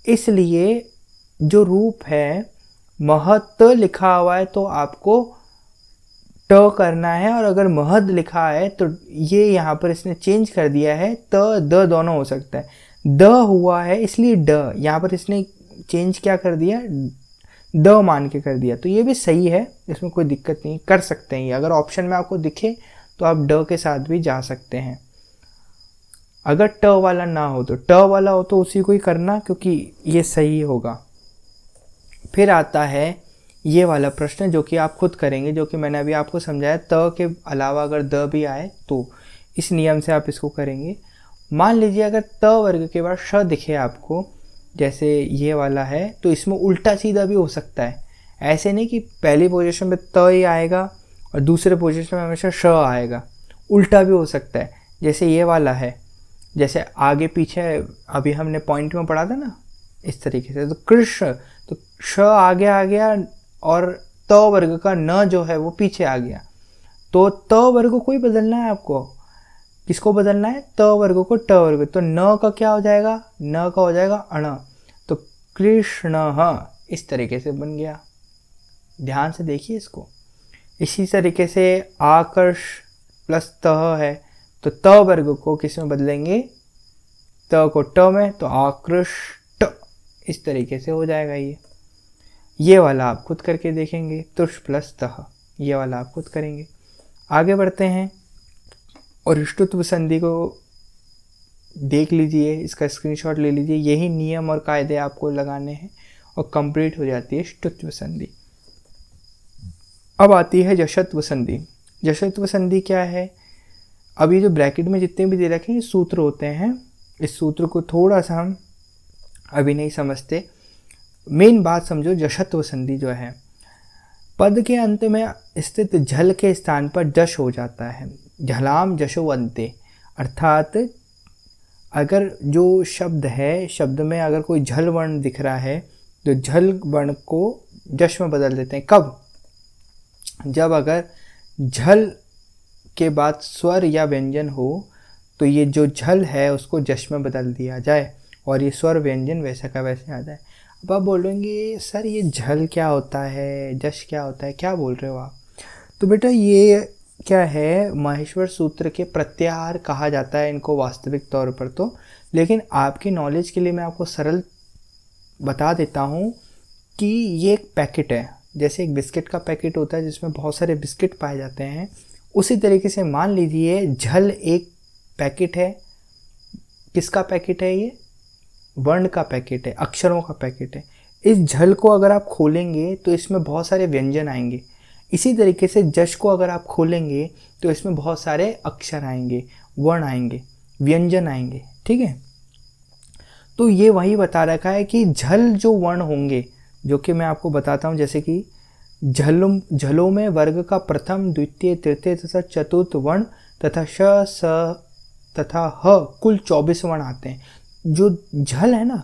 इसलिए जो रूप है महत् लिखा हुआ है तो आपको ट करना है, और अगर महद लिखा है तो ये यहाँ पर इसने चेंज कर दिया है, त द दोनों हो सकता है। द हुआ है इसलिए ड, यहाँ पर इसने चेंज क्या कर दिया, द मान के कर दिया। तो ये भी सही है, इसमें कोई दिक्कत नहीं, कर सकते हैं। अगर ऑप्शन में आपको दिखे तो आप ड के साथ भी जा सकते हैं। अगर ट वाला ना हो तो ट वाला हो तो उसी को ही करना, क्योंकि ये सही होगा। फिर आता है ये वाला प्रश्न जो कि आप खुद करेंगे, जो कि मैंने अभी आपको समझाया। त के अलावा अगर द भी आए तो इस नियम से आप इसको करेंगे। मान लीजिए अगर त वर्ग के बाद श दिखे आपको, जैसे ये वाला है, तो इसमें उल्टा सीधा भी हो सकता है। ऐसे नहीं कि पहली पोजीशन पे त ही आएगा और दूसरे पोजीशन में हमेशा श आएगा, उल्टा भी हो सकता है। जैसे ये वाला है, जैसे आगे पीछे अभी हमने पॉइंट में पढ़ा था ना, इस तरीके से। तो कृष्ण, तो श आगे आ गया और त वर्ग का न जो है वो पीछे आ गया। तो त वर्ग को ही बदलना है आपको। किसको बदलना है? त वर्ग को ट वर्ग। तो न का क्या हो जाएगा? न का हो जाएगा अण। तो कृष्ण इस तरीके से बन गया। ध्यान से देखिए इसको। इसी तरीके से आकर्ष प्लस तह है, तो त वर्ग को किस में बदलेंगे? त को ट में, तो आकृष्ट इस तरीके से हो जाएगा। ये वाला आप खुद करके देखेंगे, तुष प्लस तह, ये वाला आप खुद करेंगे। आगे बढ़ते हैं और ष्टुत्व संधि को देख लीजिए, इसका स्क्रीनशॉट ले लीजिए। यही नियम और कायदे आपको लगाने हैं और कंप्लीट हो जाती है ष्टुत्व संधि। अब आती है जशत्व संधि। जशत्व संधि क्या है? अभी जो ब्रैकेट में जितने भी दे रखे हैं सूत्र होते हैं, इस सूत्र को थोड़ा सा हम अभी नहीं समझते। मेन बात समझो, जशत्व संधि जो है, पद के अंत में स्थित झल के स्थान पर जश हो जाता है। झलाम जशो अंते, अर्थात अगर जो शब्द है, शब्द में अगर कोई झल वर्ण दिख रहा है तो झल वर्ण को जश में बदल देते हैं। कब? जब अगर झल के बाद स्वर या व्यंजन हो तो ये जो झल है उसको जश में बदल दिया जाए और ये स्वर व्यंजन वैसा का वैसे आ जाए। अब आप बोलेंगे सर ये झल क्या होता है, जश क्या होता है, क्या बोल रहे हो आप? तो बेटा ये क्या है, माहेश्वर सूत्र के प्रत्याहार कहा जाता है इनको वास्तविक तौर पर तो, लेकिन आपकी नॉलेज के लिए मैं आपको सरल बता देता हूँ कि ये एक पैकेट है। जैसे एक बिस्किट का पैकेट होता है जिसमें बहुत सारे बिस्किट पाए जाते हैं, उसी तरीके से मान लीजिए झल एक पैकेट है। किसका पैकेट है? ये वर्ण का पैकेट है, अक्षरों का पैकेट है। इस झल को अगर आप खोलेंगे तो इसमें बहुत सारे व्यंजन आएंगे। इसी तरीके से जश को अगर आप खोलेंगे तो इसमें बहुत सारे अक्षर आएंगे, वर्ण आएंगे, व्यंजन आएंगे। ठीक है, तो ये वही बता रखा है कि झल जो वर्ण होंगे, जो कि मैं आपको बताता हूँ, जैसे कि झलों में वर्ग का प्रथम, द्वितीय, तृतीय तथा चतुर्थ वर्ण तथा श, स तथा ह कुल 24 वर्ण आते हैं। जो झल है ना,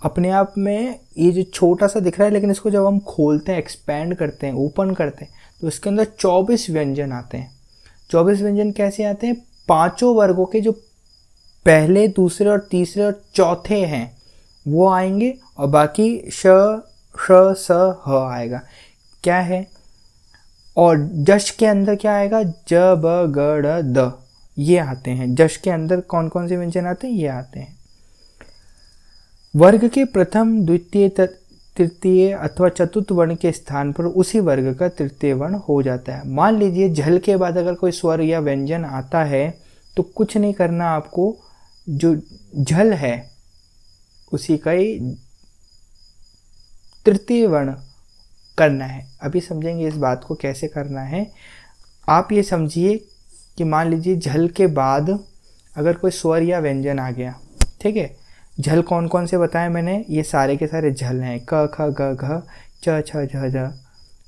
अपने आप में ये जो छोटा सा दिख रहा है, लेकिन इसको जब हम खोलते हैं, एक्सपैंड करते हैं, ओपन करते हैं, तो इसके अंदर 24 व्यंजन आते हैं। 24 व्यंजन कैसे आते हैं? पांचों वर्गों के जो पहले, दूसरे और तीसरे और चौथे हैं वो आएंगे और बाकी श, स, ह आएगा। क्या है? और जश के अंदर क्या आएगा? ज, ब, ग, ड़, द, ये आते हैं। जश के अंदर कौन कौन से व्यंजन आते हैं? ये आते हैं। वर्ग के प्रथम, द्वितीय, तृतीय अथवा चतुर्थ वर्ण के स्थान पर उसी वर्ग का तृतीय वर्ण हो जाता है। मान लीजिए झल के बाद अगर कोई स्वर या व्यंजन आता है तो कुछ नहीं करना आपको, जो झल है उसी का ही तृतीय वर्ण करना है। अभी समझेंगे इस बात को कैसे करना है। आप ये समझिए कि मान लीजिए झल के बाद अगर कोई स्वर या व्यंजन आ गया, ठीक है। झल कौन कौन से बताए मैंने? ये सारे के सारे झल हैं, क, ख, ग, घ, च, छ, झ, झ,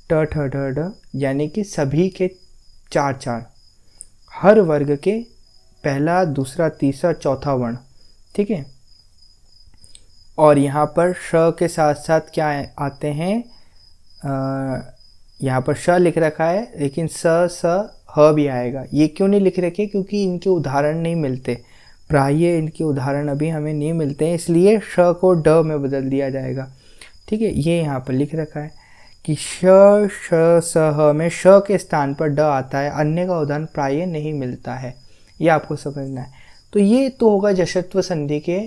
ट, ठ, ड, ढ, यानी कि सभी के 4-4, हर वर्ग के पहला, दूसरा, तीसरा, चौथा वर्ण, ठीक है। और यहाँ पर श के साथ साथ क्या आते हैं? यहाँ पर श लिख रखा है, लेकिन स, स, ह भी आएगा। ये क्यों नहीं लिख रखे? क्योंकि इनके उदाहरण नहीं मिलते, प्राय इनके उदाहरण अभी हमें नहीं मिलते हैं, इसलिए श को ड में बदल दिया जाएगा। ठीक है, ये यहाँ पर लिख रखा है कि श, श, स, ह में श के स्थान पर ड आता है, अन्य का उदाहरण प्राय नहीं मिलता है। ये आपको समझना है। तो ये तो होगा जशत्व संधि के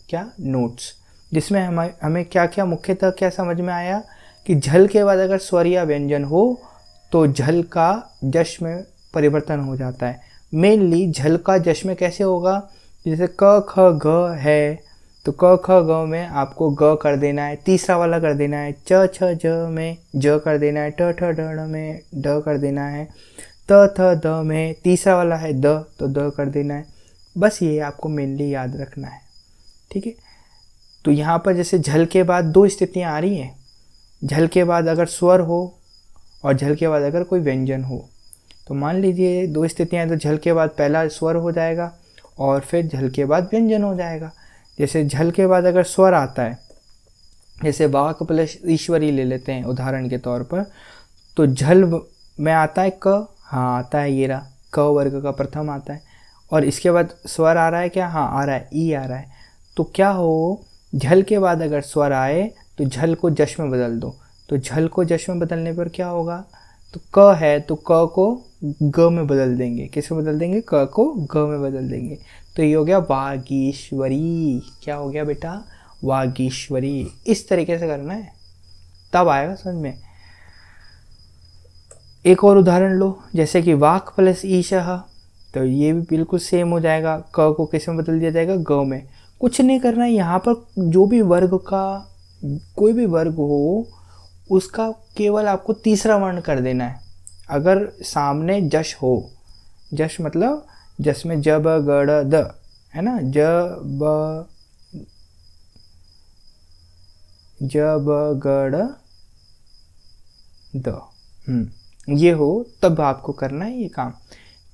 क्या नोट्स, जिसमें हमें क्या क्या मुख्यतः क्या समझ में आया कि झल के बाद अगर स्वर या व्यंजन हो तो झल का जश में परिवर्तन हो जाता है। मेनली झल का जश में कैसे होगा? जैसे क, ख, ग है तो क, ख, ग में आपको ग कर देना है, तीसरा वाला कर देना है। च, छ, ज में ज कर देना है, ट, ठ, ड में ड कर देना है, त, थ, द में तीसरा वाला है द, तो द कर देना है। बस ये आपको मेनली याद रखना है, ठीक है। तो यहाँ पर जैसे झल के बाद दो स्थितियाँ आ रही हैं, झल के बाद अगर स्वर हो और झल के बाद अगर कोई व्यंजन हो। तो मान लीजिए दो स्थितियाँ हैं, तो झल के बाद पहला स्वर हो जाएगा और फिर झल के बाद व्यंजन हो जाएगा। जैसे झल के बाद अगर स्वर आता है, जैसे वाक प्लस ईश्वरी ले लेते हैं उदाहरण के तौर पर, तो झल में आता है क, हाँ आता है, ये रहा क वर्ग का प्रथम आता है। और इसके बाद स्वर आ रहा है क्या, हाँ आ रहा है, ई आ रहा है। तो क्या हो, झल के बाद अगर स्वर आए तो झल को जश में बदल दो। तो झल को जश में बदलने पर क्या होगा, तो क है तो क को ग में बदल देंगे। किस में बदल देंगे, क को ग में बदल देंगे। तो ये हो गया वागीश्वरी। क्या हो गया बेटा, वागीश्वरी। इस तरीके से करना है, तब आएगा समझ में। एक और उदाहरण लो, जैसे कि वाक प्लस ईशः, तो ये भी बिल्कुल सेम हो जाएगा। क को किस में बदल दिया जाएगा, ग में। कुछ नहीं करना है यहाँ पर, जो भी वर्ग का कोई भी वर्ग हो उसका केवल आपको तीसरा वर्ण कर देना है। अगर सामने जश हो, जश मतलब जश में ज ब ग ड़ द है ना, ज ब ग ड़ द, ये हो तब आपको करना है ये काम,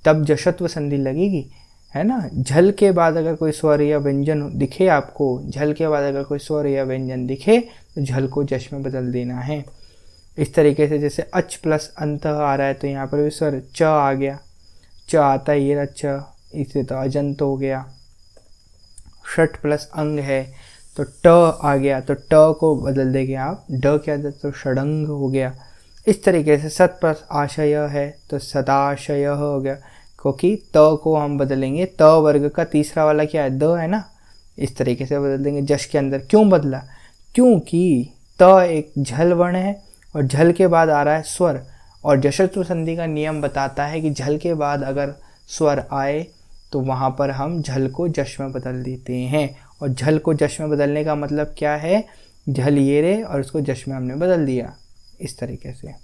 तब जशत्व संधि लगेगी, है ना। झल के बाद अगर कोई स्वर या व्यंजन दिखे आपको, झल के बाद अगर कोई स्वर या व्यंजन दिखे तो झल को जश में बदल देना है। इस तरीके से जैसे अच प्लस अंत आ रहा है तो यहाँ पर भी स्वर च आ गया, च आता है, ये रहा च, इससे तो अजंत हो गया। षट प्लस अंग है तो ट आ गया, तो ट को बदल देंगे आप, ड क्या था तो षडंग हो गया। इस तरीके से सत प्लस आशय है तो सदाशय हो गया, क्योंकि त को हम बदलेंगे, त वर्ग का तीसरा वाला क्या है, द है ना, इस तरीके से बदल देंगे जश के अंदर। क्यों बदला, क्योंकि त एक झल वर्ण है और झल के बाद आ रहा है स्वर, और जशत्व संधि का नियम बताता है कि झल के बाद अगर स्वर आए तो वहाँ पर हम झल को जश में बदल देते हैं। और झल को जश में बदलने का मतलब क्या है, झल ये रे और उसको जश में हमने बदल दिया, इस तरीके से।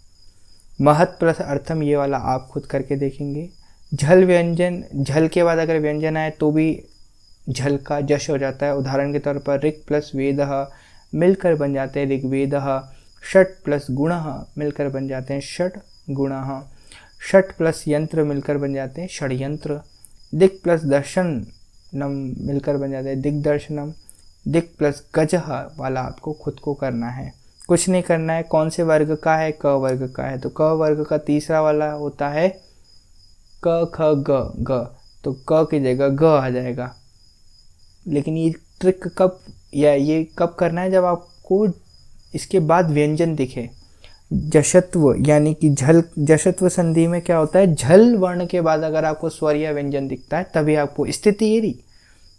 महत् प्लस अर्थम, ये वाला आप खुद करके देखेंगे। झल व्यंजन, झल के बाद अगर व्यंजन आए तो भी झल का जश हो जाता है। उदाहरण के तौर पर ऋक् प्लस वेदः मिलकर बन जाते हैं ऋग्वेदः। षट प्लस गुणः मिलकर बन जाते हैं षट गुणः। षट प्लस यंत्र मिलकर बन जाते हैं षड्यंत्र। दिक् प्लस दर्शनम मिलकर बन जाते हैं दिग्दर्शनम। दिक् प्लस गजः वाला आपको खुद को करना है, कुछ नहीं करना है। कौन से वर्ग का है, क वर्ग का है, तो क वर्ग का तीसरा वाला होता है क ख ग ग, तो क की जगह ग आ जाएगा। लेकिन ये ट्रिक कब या ये कब करना है, जब आपको इसके बाद व्यंजन दिखे। जशत्व यानी कि झल, जशत्व संधि में क्या होता है, झल वर्ण के बाद अगर आपको स्वर या व्यंजन दिखता है तभी आपको स्थिति ये रही,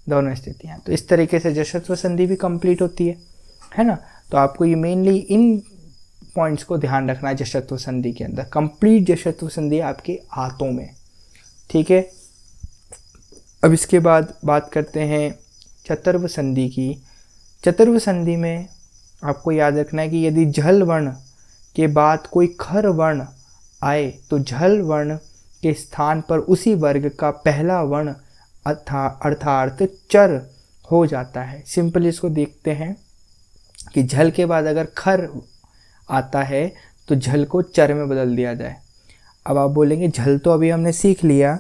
दोनों स्थितियाँ। तो इस तरीके से जशत्व संधि भी कंप्लीट होती है ना। तो आपको ये मेनली इन पॉइंट्स को ध्यान रखना है जशत्व संधि के अंदर। कंप्लीट जशत्व संधि आपके हाथों में, ठीक है। अब इसके बाद बात करते हैं चतुर्व संधि की। चतुर्व संधि में आपको याद रखना है कि यदि झल वर्ण के बाद कोई खर वर्ण आए तो झल वर्ण के स्थान पर उसी वर्ग का पहला वर्ण अर्थात चर हो जाता है। सिंपल इसको देखते हैं कि झल के बाद अगर खर आता है तो झल को चर में बदल दिया जाए। अब आप बोलेंगे झल तो अभी हमने सीख लिया,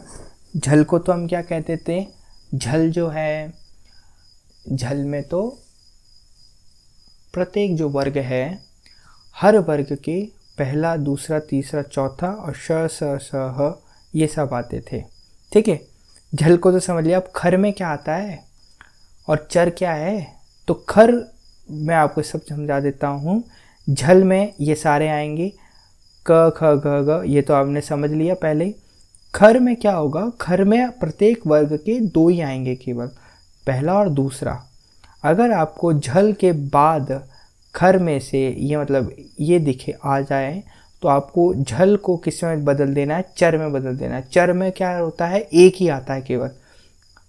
झल को तो हम क्या कहते थे, झल जो है, झल में तो प्रत्येक जो वर्ग है हर वर्ग के पहला दूसरा तीसरा चौथा और श स स ह ये सब आते थे, ठीक है। झल को तो समझ लिया। अब खर में क्या आता है और चर क्या है, तो खर मैं आपको सब समझा देता हूँ। झल में ये सारे आएंगे क ख ग ग, ये तो आपने समझ लिया पहले। खर में क्या होगा, खर में प्रत्येक वर्ग के दो ही आएंगे केवल, पहला और दूसरा। अगर आपको झल के बाद खर में से ये मतलब ये दिखे आ जाए तो आपको झल को किस में बदल देना है, चर में बदल देना है। चर में क्या होता है, एक ही आता है केवल,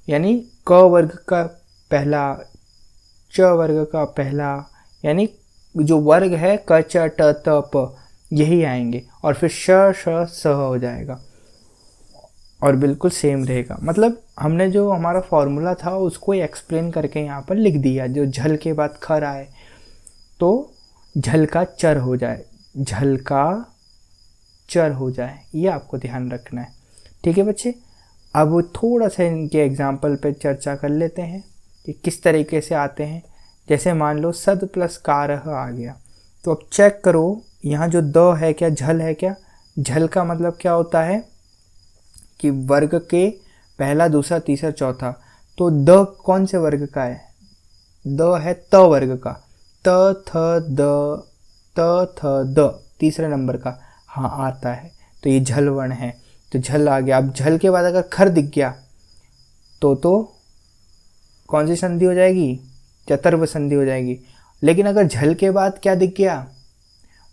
यानी क वर्ग का पहला, च वर्ग का पहला, यानी जो वर्ग है क च ट त प यही आएंगे और फिर श श स हो जाएगा। और बिल्कुल सेम रहेगा। मतलब हमने जो हमारा फॉर्मूला था उसको एक्सप्लेन करके यहाँ पर लिख दिया। जो झल के बाद खर आए तो झल का चर हो जाए, झल का चर हो जाए, ये आपको ध्यान रखना है। ठीक है बच्चे, अब थोड़ा सा इनके एग्जाम्पल पे चर्चा कर लेते हैं कि किस तरीके से आते हैं। जैसे मान लो सद प्लस कारह आ गया, तो अब चेक करो यहाँ जो द है क्या, झल है क्या। झल का मतलब क्या होता है कि वर्ग के पहला दूसरा तीसरा चौथा, तो द कौन से वर्ग का है, द है त वर्ग का, त थ द, त थ द तीसरे नंबर का, हाँ आता है, तो ये झल वर्ण है, तो झल आ गया। अब झल के बाद अगर खर दिख गया तो कौन सी संधि हो जाएगी, चतुर्व संधि हो जाएगी। लेकिन अगर झल के बाद क्या दिख गया,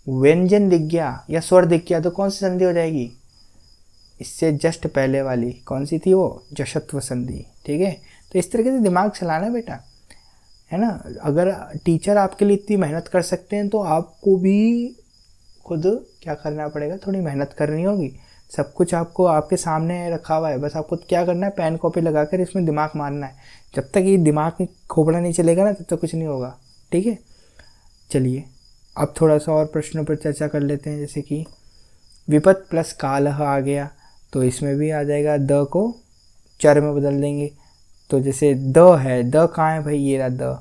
व्यंजन दिख गया या स्वर दिख गया, तो कौन सी संधि हो जाएगी, इससे जस्ट पहले वाली, कौन सी थी वो, जशत्व संधि। ठीक है, तो इस तरीके से दिमाग चलाना बेटा, है ना। अगर टीचर आपके लिए इतनी मेहनत कर सकते हैं तो आपको भी खुद क्या करना पड़ेगा, थोड़ी मेहनत करनी होगी। सब कुछ आपको आपके सामने रखा हुआ है, बस आपको क्या करना है, पेन कॉपी लगाकर इसमें दिमाग मारना है। जब तक ये दिमाग में खोपड़ा नहीं चलेगा ना, तब तक कुछ नहीं होगा। ठीक है, चलिए अब थोड़ा सा और प्रश्नों पर चर्चा कर लेते हैं। जैसे कि विपत प्लस कालह आ गया, तो इसमें भी आ जाएगा, द को चर में बदल देंगे। तो जैसे द है, द कहाँ है भाई, ये रहा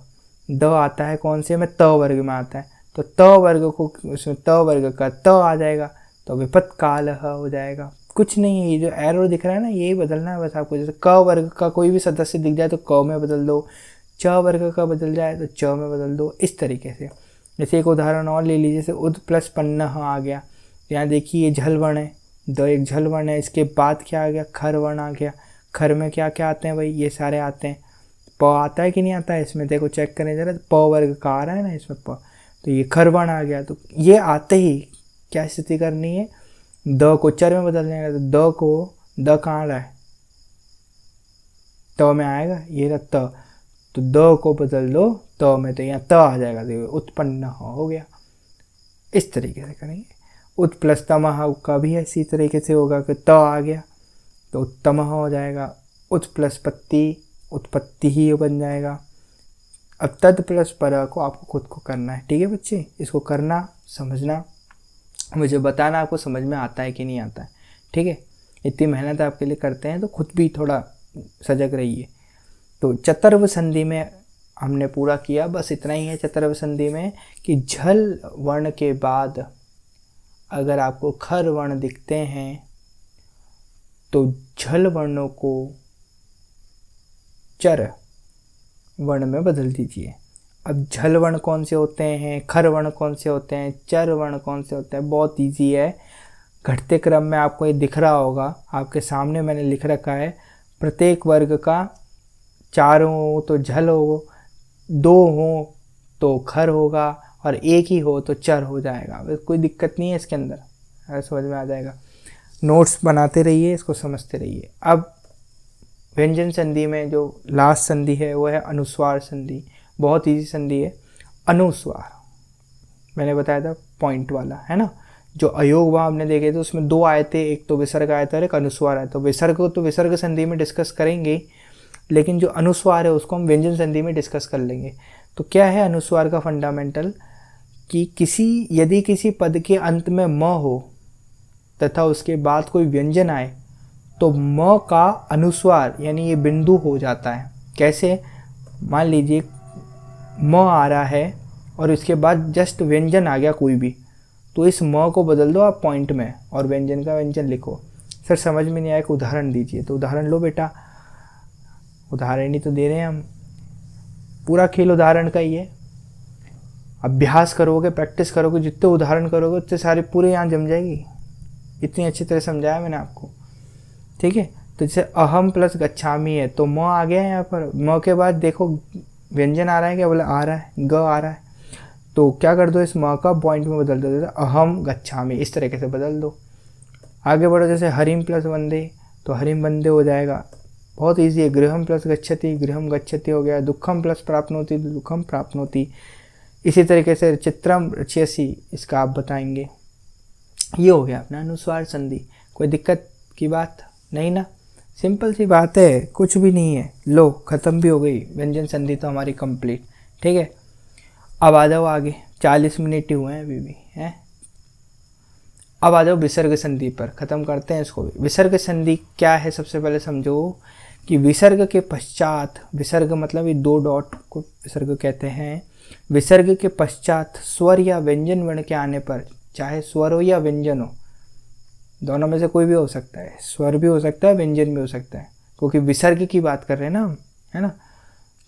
द आता है कौन से में, त वर्ग में आता है, तो त वर्ग को उसमें त वर्ग का त आ जाएगा, तो विपत कालह हो जाएगा। कुछ नहीं है, ये जो एरो दिख रहा है ना, यही बदलना है बस आपको। जैसे क वर्ग का कोई भी सदस्य दिख जाए तो क में बदल दो, च वर्ग का बदल जाए तो च में बदल दो, इस तरीके से। जैसे एक उदाहरण और ले लीजिए, जैसे उद प्लस पन्नह आ गया, यहाँ देखिए ये झल वर्ण है, द एक झल वर्ण है, इसके बाद क्या आ गया, खर वर्ण आ गया। खर में क्या क्या आते हैं भाई, ये सारे आते हैं। प आता है कि नहीं आता है इसमें, देखो चेक करें जरा, प वर्ग का आ रहा है ना इसमें प, तो ये खर वर्ण आ गया। तो ये आते ही क्या स्थिति करनी है, द को चर में बदलने का, तो द को, द कहाँ आ रहा है, त में आएगा, ये रहा त, तो द को बदल दो त में, तो यहाँ त आ जाएगा, देखो उत्पन्न हो गया। इस तरीके से करेंगे। उत प्लस तमह का भी इसी तरीके से होगा कि त आ गया तो उत्तमः हो जाएगा। उत प्लस पत्ती, उत्पत्ति ही बन जाएगा। अब तद प्लस पर को आपको खुद को करना है। ठीक है बच्चे, इसको करना, समझना, मुझे बताना आपको समझ में आता है कि नहीं आता है। ठीक है, इतनी मेहनत आपके लिए करते हैं तो खुद भी थोड़ा सजग रहिए। तो चतुर्व संधि में हमने पूरा किया, बस इतना ही है चतुर्व संधि में कि झल वर्ण के बाद अगर आपको खर वर्ण दिखते हैं तो झल वर्णों को चर वर्ण में बदल दीजिए। अब झल वर्ण कौन से होते हैं, खर वर्ण कौन से होते हैं, चर वर्ण कौन से होते हैं, बहुत इजी है। घटते क्रम में आपको ये दिख रहा होगा, आपके सामने मैंने लिख रखा है। प्रत्येक वर्ग का 4 हो तो झल हो, 2 हो तो खर होगा, और 1 ही हो तो चर हो जाएगा। कोई दिक्कत नहीं है इसके अंदर, समझ में आ जाएगा। नोट्स बनाते रहिए, इसको समझते रहिए। अब व्यंजन संधि में जो लास्ट संधि है वो है अनुस्वार संधि। बहुत इजी संधि है। अनुस्वार मैंने बताया था पॉइंट वाला, है ना। जो अयोग वहाँ हमने देखे थे उसमें 2 आए थे, एक तो विसर्ग आया था और एक अनुस्वार आया। तो विसर्ग को तो विसर्ग संधि में डिस्कस करेंगे, लेकिन जो अनुस्वार है उसको हम व्यंजन संधि में डिस्कस कर लेंगे। तो क्या है अनुस्वार का फंडामेंटल, कि यदि किसी पद के अंत में म हो तथा उसके बाद कोई व्यंजन आए तो म का अनुस्वार यानी ये बिंदु हो जाता है। कैसे, मान लीजिए म आ रहा है और इसके बाद जस्ट व्यंजन आ गया कोई भी, तो इस म को बदल दो आप पॉइंट में और व्यंजन का व्यंजन लिखो। सर समझ में नहीं आया, एक उदाहरण दीजिए। तो उदाहरण लो बेटा, उदाहरण ही तो दे रहे हैं हम, पूरा खेल उदाहरण का ही है। अभ्यास करोगे, प्रैक्टिस करोगे, जितने उदाहरण करोगे उतने सारे पूरे यहाँ जम जाएगी। इतनी अच्छी तरह समझाया मैंने आपको, ठीक है। तो जैसे अहम प्लस गच्छामी है तो म आ गया है यहाँ पर, म के बाद देखो व्यंजन आ रहा है क्या, बोले आ रहा है, ग आ रहा है, तो क्या कर दो इस म का पॉइंट में बदल दो, जैसे अहम गच्छामी, इस तरीके से बदल दो। आगे बढ़ो, जैसे हरिम प्लस वंदे तो हरिम वंदे हो जाएगा, बहुत ईजी है। गृहम प्लस गच्छति, गृहम गच्छति हो गया। दुखम प्लस प्राप्नोति, दुखम प्राप्नोति। इसी तरीके से चित्रम रचयसि, इसका आप बताएंगे। ये हो गया अपना अनुस्वार संधि। कोई दिक्कत की बात नहीं ना, सिंपल सी बात है, कुछ भी नहीं है। लो ख़त्म भी हो गई व्यंजन संधि तो हमारी कंप्लीट। ठीक है, अब आ जाओ आगे, 40 मिनट ही हुए हैं अभी भी हैं। अब आ जाओ विसर्ग संधि पर, ख़त्म करते हैं इसको भी। विसर्ग संधि क्या है, सबसे पहले समझो कि विसर्ग के पश्चात, विसर्ग मतलब ये 2 डॉट को विसर्ग कहते हैं। विसर्ग के पश्चात स्वर या व्यंजन वर्ण के आने पर, चाहे स्वर हो या व्यंजन हो, दोनों में से कोई भी हो सकता है, स्वर भी हो सकता है, व्यंजन भी हो सकता है, क्योंकि विसर्ग की बात कर रहे हैं ना हम, है ना।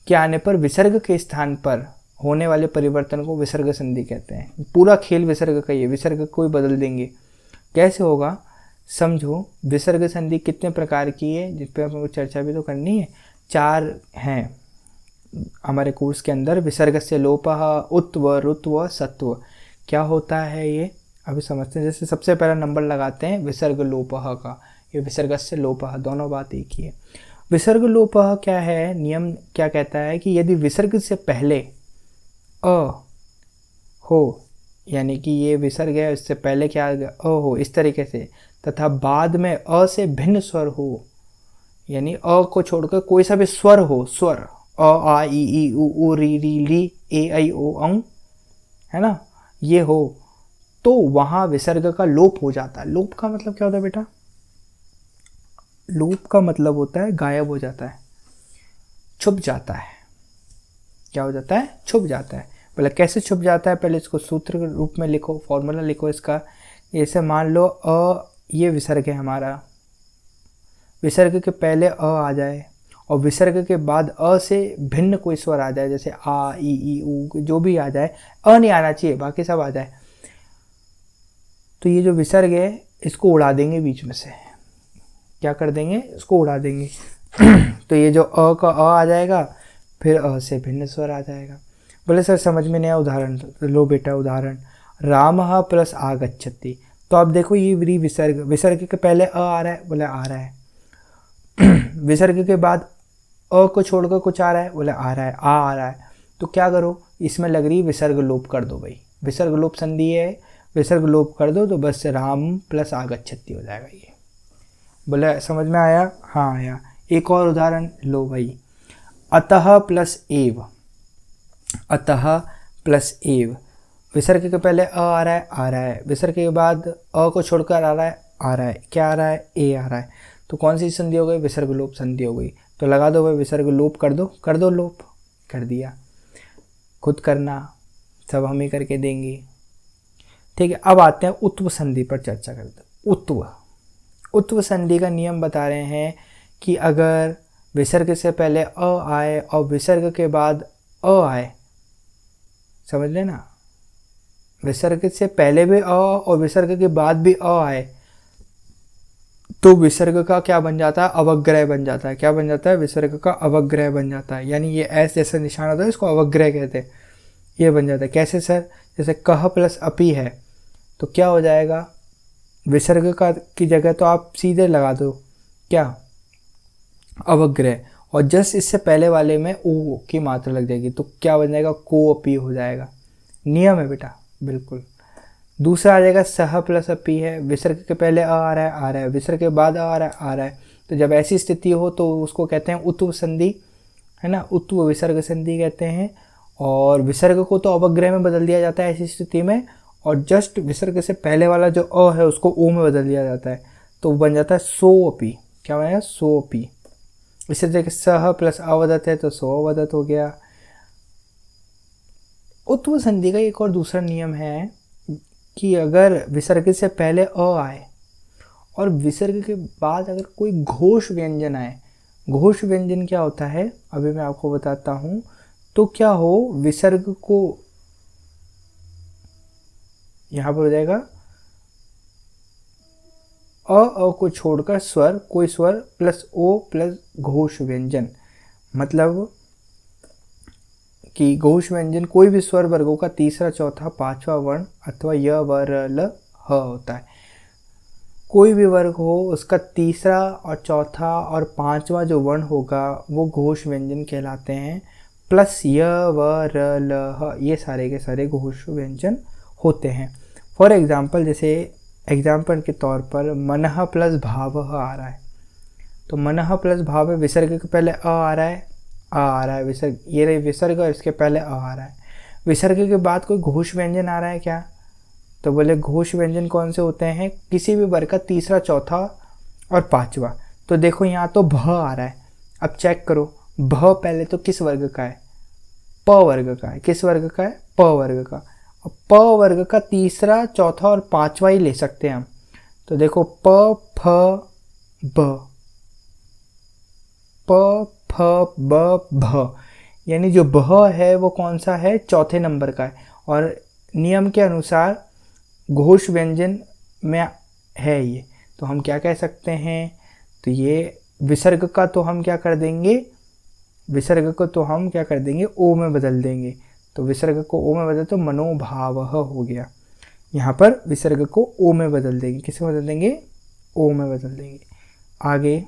के आने पर विसर्ग के स्थान पर होने वाले परिवर्तन को विसर्ग संधि कहते हैं। पूरा खेल विसर्ग का ही है, विसर्ग को ही बदल देंगे। कैसे होगा समझो। विसर्ग संधि कितने प्रकार की है, जिस पर हमको चर्चा भी तो करनी है। 4 हैं हमारे कोर्स के अंदर। विसर्ग से लोपः, उत्व, रुत्व, सत्व। क्या होता है ये अभी समझते हैं। जैसे सबसे पहला नंबर लगाते हैं विसर्ग लोपः का, ये विसर्ग से लोपः, दोनों बात एक ही है। विसर्ग लोपः क्या है, नियम क्या कहता है कि यदि विसर्ग से पहले अ हो, यानी कि ये विसर्ग है, इससे पहले क्या अ हो इस तरीके से, तथा बाद में अ से भिन्न स्वर हो, यानी अ को छोड़कर कोई सा भी स्वर हो, स्वर अ आ ई उ री री ली ए आई ओ औ, है ना, ये हो, तो वहाँ विसर्ग का लोप हो जाता है। लोप का मतलब क्या होता है बेटा, लोप का मतलब होता है गायब हो जाता है, छुप जाता है। क्या हो जाता है, छुप जाता है। पहले कैसे छुप जाता है, पहले इसको सूत्र के रूप में लिखो, फॉर्मूला लिखो इसका। जैसे मान लो अ ये विसर्ग है हमारा, विसर्ग के पहले अ आ जाए और विसर्ग के बाद अ से भिन्न कोई स्वर आ जाए, जैसे आ ई उ जो भी आ जाए, अ नहीं आना चाहिए, बाकी सब आ जाए, तो ये जो विसर्ग है इसको उड़ा देंगे बीच में से। क्या कर देंगे, इसको उड़ा देंगे। तो ये जो अ का अ आ जाएगा, फिर अ से भिन्न स्वर आ जाएगा। बोले सर समझ में नहीं आया, उदाहरण तो लो बेटा उदाहरण, रामः प्लस आगच्छति। तो आप देखो ये विसर्ग, विसर्ग के पहले अ आ रहा है, बोले आ रहा है। विसर्ग के बाद अ को छोड़कर कुछ आ रहा है, बोले आ रहा है, आ रहा है। तो क्या करो, इसमें लग रही विसर्ग लोप कर दो भाई, विसर्ग लोप संधि है, विसर्ग लोप कर दो तो बस राम प्लस आगच्छति हो जाएगा ये। बोले समझ में आया, हाँ आया। एक और उदाहरण लो भाई, अतः प्लस एव, अतः प्लस एव, विसर्ग के पहले अ आ रहा है, आ रहा है, विसर्ग के बाद अ को छोड़कर आ रहा है, आ रहा है, क्या आ रहा है, ए आ रहा है, तो कौन सी संधि हो गई, विसर्ग लोप संधि हो गई। तो लगा दो भाई विसर्ग लोप कर दो लोप, कर दिया, खुद करना, सब हम ही करके देंगे। ठीक है, अब आते हैं उत्व संधि पर चर्चा करते हैं। उत्व संधि का नियम बता रहे हैं कि अगर विसर्ग से पहले अ आए और विसर्ग के बाद अ आए, समझ लेना, विसर्ग से पहले भी अ और विसर्ग के बाद भी अ आए, तो विसर्ग का क्या बन जाता है, अवग्रह बन जाता है। क्या बन जाता है, विसर्ग का अवग्रह बन जाता है, यानी ये ऐस जैसा निशान होता है, इसको अवग्रह कहते हैं, ये बन जाता है। कैसे सर, जैसे कह प्लस अपी है, तो क्या हो जाएगा, विसर्ग का की जगह तो आप सीधे लगा दो क्या, अवग्रह, और जस्ट इससे पहले वाले में ओ की मात्रा लग जाएगी, तो क्या बन जाएगा, को अपी हो जाएगा। नियम है बेटा बिल्कुल। दूसरा आ जाएगा सह प्लस अपी है, विसर्ग के पहले आ रहा है, आ रहा है, विसर्ग के बाद आ रहा है, आ रहा है, तो जब ऐसी स्थिति हो तो उसको कहते हैं उत्व संधि, है ना, उत्व विसर्ग संधि कहते हैं। और विसर्ग को तो अवग्रह में बदल दिया जाता है ऐसी स्थिति में, और जस्ट विसर्ग से पहले वाला जो अ है उसको ओ में बदल दिया जाता है, तो बन जाता है सो अपी। क्या बनेगा, सो अपी। इसी तरीके सह प्लस अवदत है तो सो अवदत हो गया। उत्व संधि का एक और दूसरा नियम है कि अगर विसर्ग से पहले अ आए और विसर्ग के बाद अगर कोई घोष व्यंजन आए, घोष व्यंजन क्या होता है अभी मैं आपको बताता हूँ। तो क्या हो, विसर्ग को यहाँ पर हो जाएगा अ को छोड़कर स्वर, कोई स्वर प्लस ओ प्लस घोष व्यंजन, मतलब कि घोष व्यंजन कोई भी स्वर वर्गों का तीसरा, चौथा, पांचवा वर्ण अथवा य व र ल ह होता है। कोई भी वर्ग हो उसका तीसरा और चौथा और पांचवा जो वर्ण होगा वो घोष व्यंजन कहलाते हैं, प्लस य व र ल ह, ये सारे के सारे घोष व्यंजन होते हैं। फॉर एग्जाम्पल, जैसे एग्जाम्पल के तौर पर मनः प्लस भावः आ रहा है, तो मनः प्लस भाव है, विसर्ग के पहले अ आ रहा है, आ आ रहा है विसर्ग, ये रही विसर्ग और इसके पहले अ आ रहा है। विसर्ग के बाद कोई घोष व्यंजन आ रहा है क्या? तो बोले घोष व्यंजन कौन से होते हैं? किसी भी वर्ग का तीसरा, चौथा और पांचवा। तो देखो यहाँ तो भ आ रहा है, अब चेक करो भ पहले तो किस वर्ग का है? प वर्ग का है। किस वर्ग का है? प वर्ग का। अब प वर्ग का तीसरा, चौथा और पांचवा ही ले सकते हैं हम। तो देखो प फ ब, प फ ब भ, यानी जो भ है वो कौन सा है? चौथे नंबर का है। और नियम के अनुसार घोष व्यंजन में है ये, तो हम क्या कह सकते हैं? तो ये विसर्ग का तो हम क्या कर देंगे? विसर्ग को तो हम क्या कर देंगे? ओ में बदल देंगे। तो विसर्ग को ओ में बदल तो मनोभावः हो गया। यहाँ पर विसर्ग को ओ में बदल देंगे। किस में बदल देंगे? ओ में बदल देंगे। आगे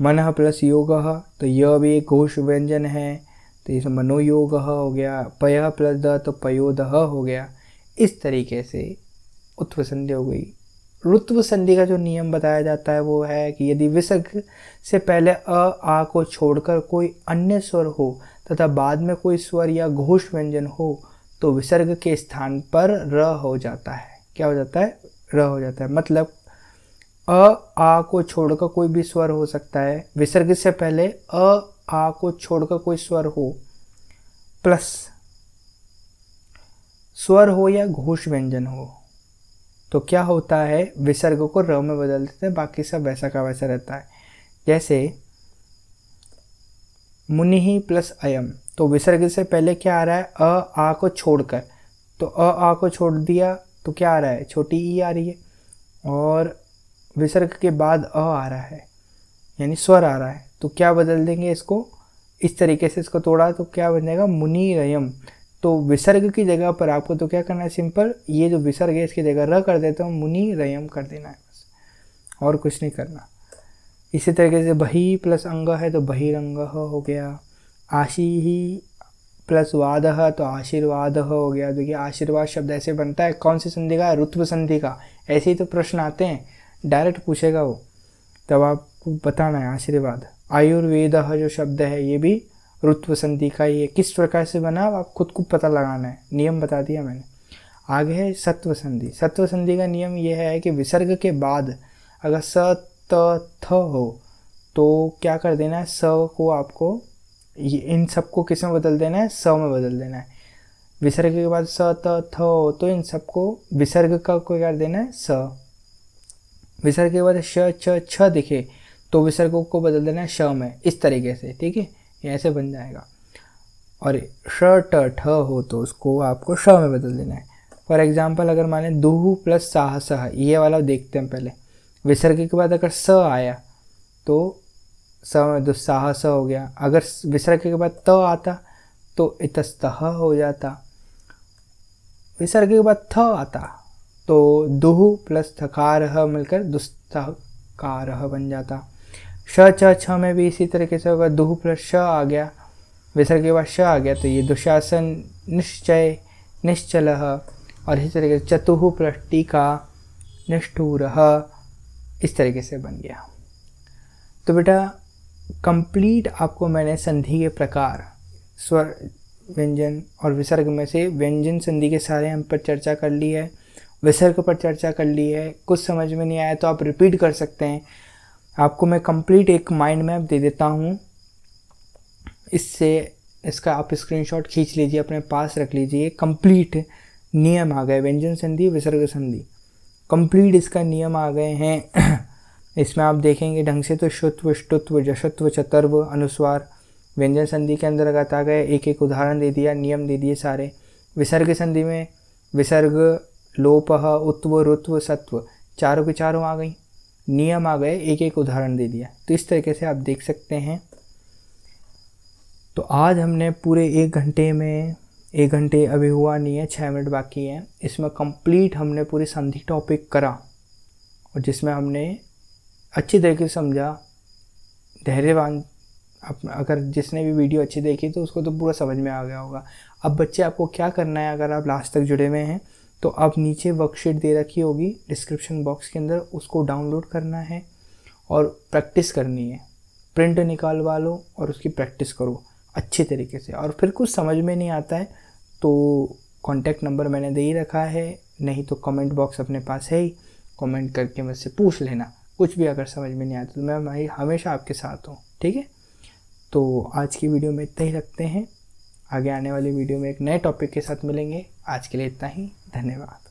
मनः प्लस योगः, तो यह भी एक घोष व्यंजन है, तो इसमें मनोयोगः हो गया। पयः प्लस द, तो पयोदः हो गया। इस तरीके से उत्व संधि हो गई। रुत्व संधि का जो नियम बताया जाता है वो है कि यदि विसर्ग से पहले अ आ को छोड़कर कोई अन्य स्वर हो तथा बाद में कोई स्वर या घोष व्यंजन हो तो विसर्ग के स्थान पर र हो जाता है। क्या हो जाता है? र हो जाता है। मतलब अ आ को छोड़कर कोई भी स्वर हो सकता है, विसर्ग से पहले अ आ को छोड़कर कोई स्वर हो, प्लस स्वर हो या घोष व्यंजन हो, तो क्या होता है? विसर्ग को र में बदल देते हैं, बाकी सब वैसा का वैसा रहता है। जैसे मुनि प्लस अयम, तो विसर्ग से पहले क्या आ रहा है? अ आ को छोड़कर, तो अ आ को छोड़ दिया तो क्या आ रहा है? छोटी ई आ रही है। और विसर्ग के बाद अ आ रहा है, यानी स्वर आ रहा है, तो क्या बदल देंगे इसको? इस तरीके से इसको तोड़ा तो क्या बन जाएगा? मुनि रयम। तो विसर्ग की जगह पर आपको तो क्या करना है? सिंपल ये जो विसर्ग है इसकी जगह र कर देता हूँ, मुनि रयम कर देना है बस, और कुछ नहीं करना। इसी तरीके से बही प्लस अंग है तो बहिरंग हो गया। आशी ही प्लस वादः, तो आशीर्वाद हो गया। देखिए आशीर्वाद शब्द ऐसे बनता है, कौन सी संधि का? रुत्व संधि का। ऐसे ही तो प्रश्न आते हैं, डायरेक्ट पूछेगा वो, तब आपको बताना है आशीर्वाद। आयुर्वेद जो शब्द है ये भी रुत्व संधि का ही है। किस प्रकार से बना आप खुद को पता लगाना है, नियम बता दिया मैंने। आगे है सत्व संधि। सत्व संधि का नियम यह है कि विसर्ग के बाद अगर स त थ हो तो क्या कर देना है? स को आपको इन सबको किस में बदल देना है? स में बदल देना है। विसर्ग के बाद स त थ हो तो इन सबको विसर्ग का को कर देना है स। विसर्ग के बाद श छ छ दिखे तो विसर्गों को बदल देना है श में, इस तरीके से। ठीक है, ये ऐसे बन जाएगा। और श ट ठ हो तो उसको आपको श में बदल देना है। फॉर एग्जाम्पल अगर माने दुहु प्लस साहसः, ये वाला देखते हैं पहले। विसर्ग के बाद अगर स आया तो स में दुस्साहस हो गया। अगर विसर्ग के बाद त आता तो इतस्तः हो जाता। विसर्ग के बाद थ आता तो दुहु प्लस थकारः मिलकर दुस्तकारः बन जाता। श छ छ में भी इसी तरीके से होगा। दुहु प्लस श आ गया, विसर्ग के बाद श आ गया तो ये दुशासन निश्चय निश्चलः। और इसी तरीके से चतुः प्लस टीका निष्ठुरः, इस तरीके से बन गया। तो बेटा कंप्लीट आपको मैंने संधि के प्रकार, स्वर, व्यंजन और विसर्ग में से व्यंजन संधि के सारे हम पर चर्चा कर ली है, विसर्ग पर चर्चा कर ली है। कुछ समझ में नहीं आया तो आप रिपीट कर सकते हैं। आपको मैं कंप्लीट एक माइंड मैप दे देता हूँ, इसका आप स्क्रीनशॉट खींच लीजिए, अपने पास रख लीजिए। कंप्लीट नियम आ गए, व्यंजन संधि विसर्ग संधि कंप्लीट इसका नियम आ गए हैं। इसमें आप देखेंगे ढंग से तो शुत्व, ष्टुत्व, जशत्व, चतुर्व, अनुस्वार व्यंजन संधि के अंतर्गत आ गए। एक एक उदाहरण दे दिया, नियम दे दिए सारे। विसर्ग संधि में विसर्ग, लोपः, उत्व, रुत्व, सत्व, चारों के चारों आ गई, नियम आ गए, एक एक उदाहरण दे दिया। तो इस तरीके से आप देख सकते हैं। तो आज हमने पूरे 1 घंटे में, 1 घंटे अभी हुआ नहीं है, 6 मिनट बाकी हैं, इसमें कंप्लीट हमने पूरी संधि टॉपिक करा और जिसमें हमने अच्छी तरीके से समझा। धैर्यवान, अगर जिसने भी वीडियो अच्छी देखी तो उसको तो पूरा समझ में आ गया होगा। अब बच्चे आपको क्या करना है, अगर आप लास्ट तक जुड़े हुए हैं तो अब नीचे वर्कशीट दे रखी होगी डिस्क्रिप्शन बॉक्स के अंदर, उसको डाउनलोड करना है और प्रैक्टिस करनी है। प्रिंट निकालवा लो और उसकी प्रैक्टिस करो अच्छे तरीके से। और फिर कुछ समझ में नहीं आता है तो कॉन्टैक्ट नंबर मैंने दे ही रखा है, नहीं तो कमेंट बॉक्स अपने पास है ही, कमेंट करके मुझसे पूछ लेना। कुछ भी अगर समझ में नहीं आता तो मैं हमेशा आपके साथ हूँ, ठीक है। तो आज की वीडियो में इतना ही रखते हैं, आगे आने वाली वीडियो में एक नए टॉपिक के साथ मिलेंगे। आज के लिए इतना ही, धन्यवाद।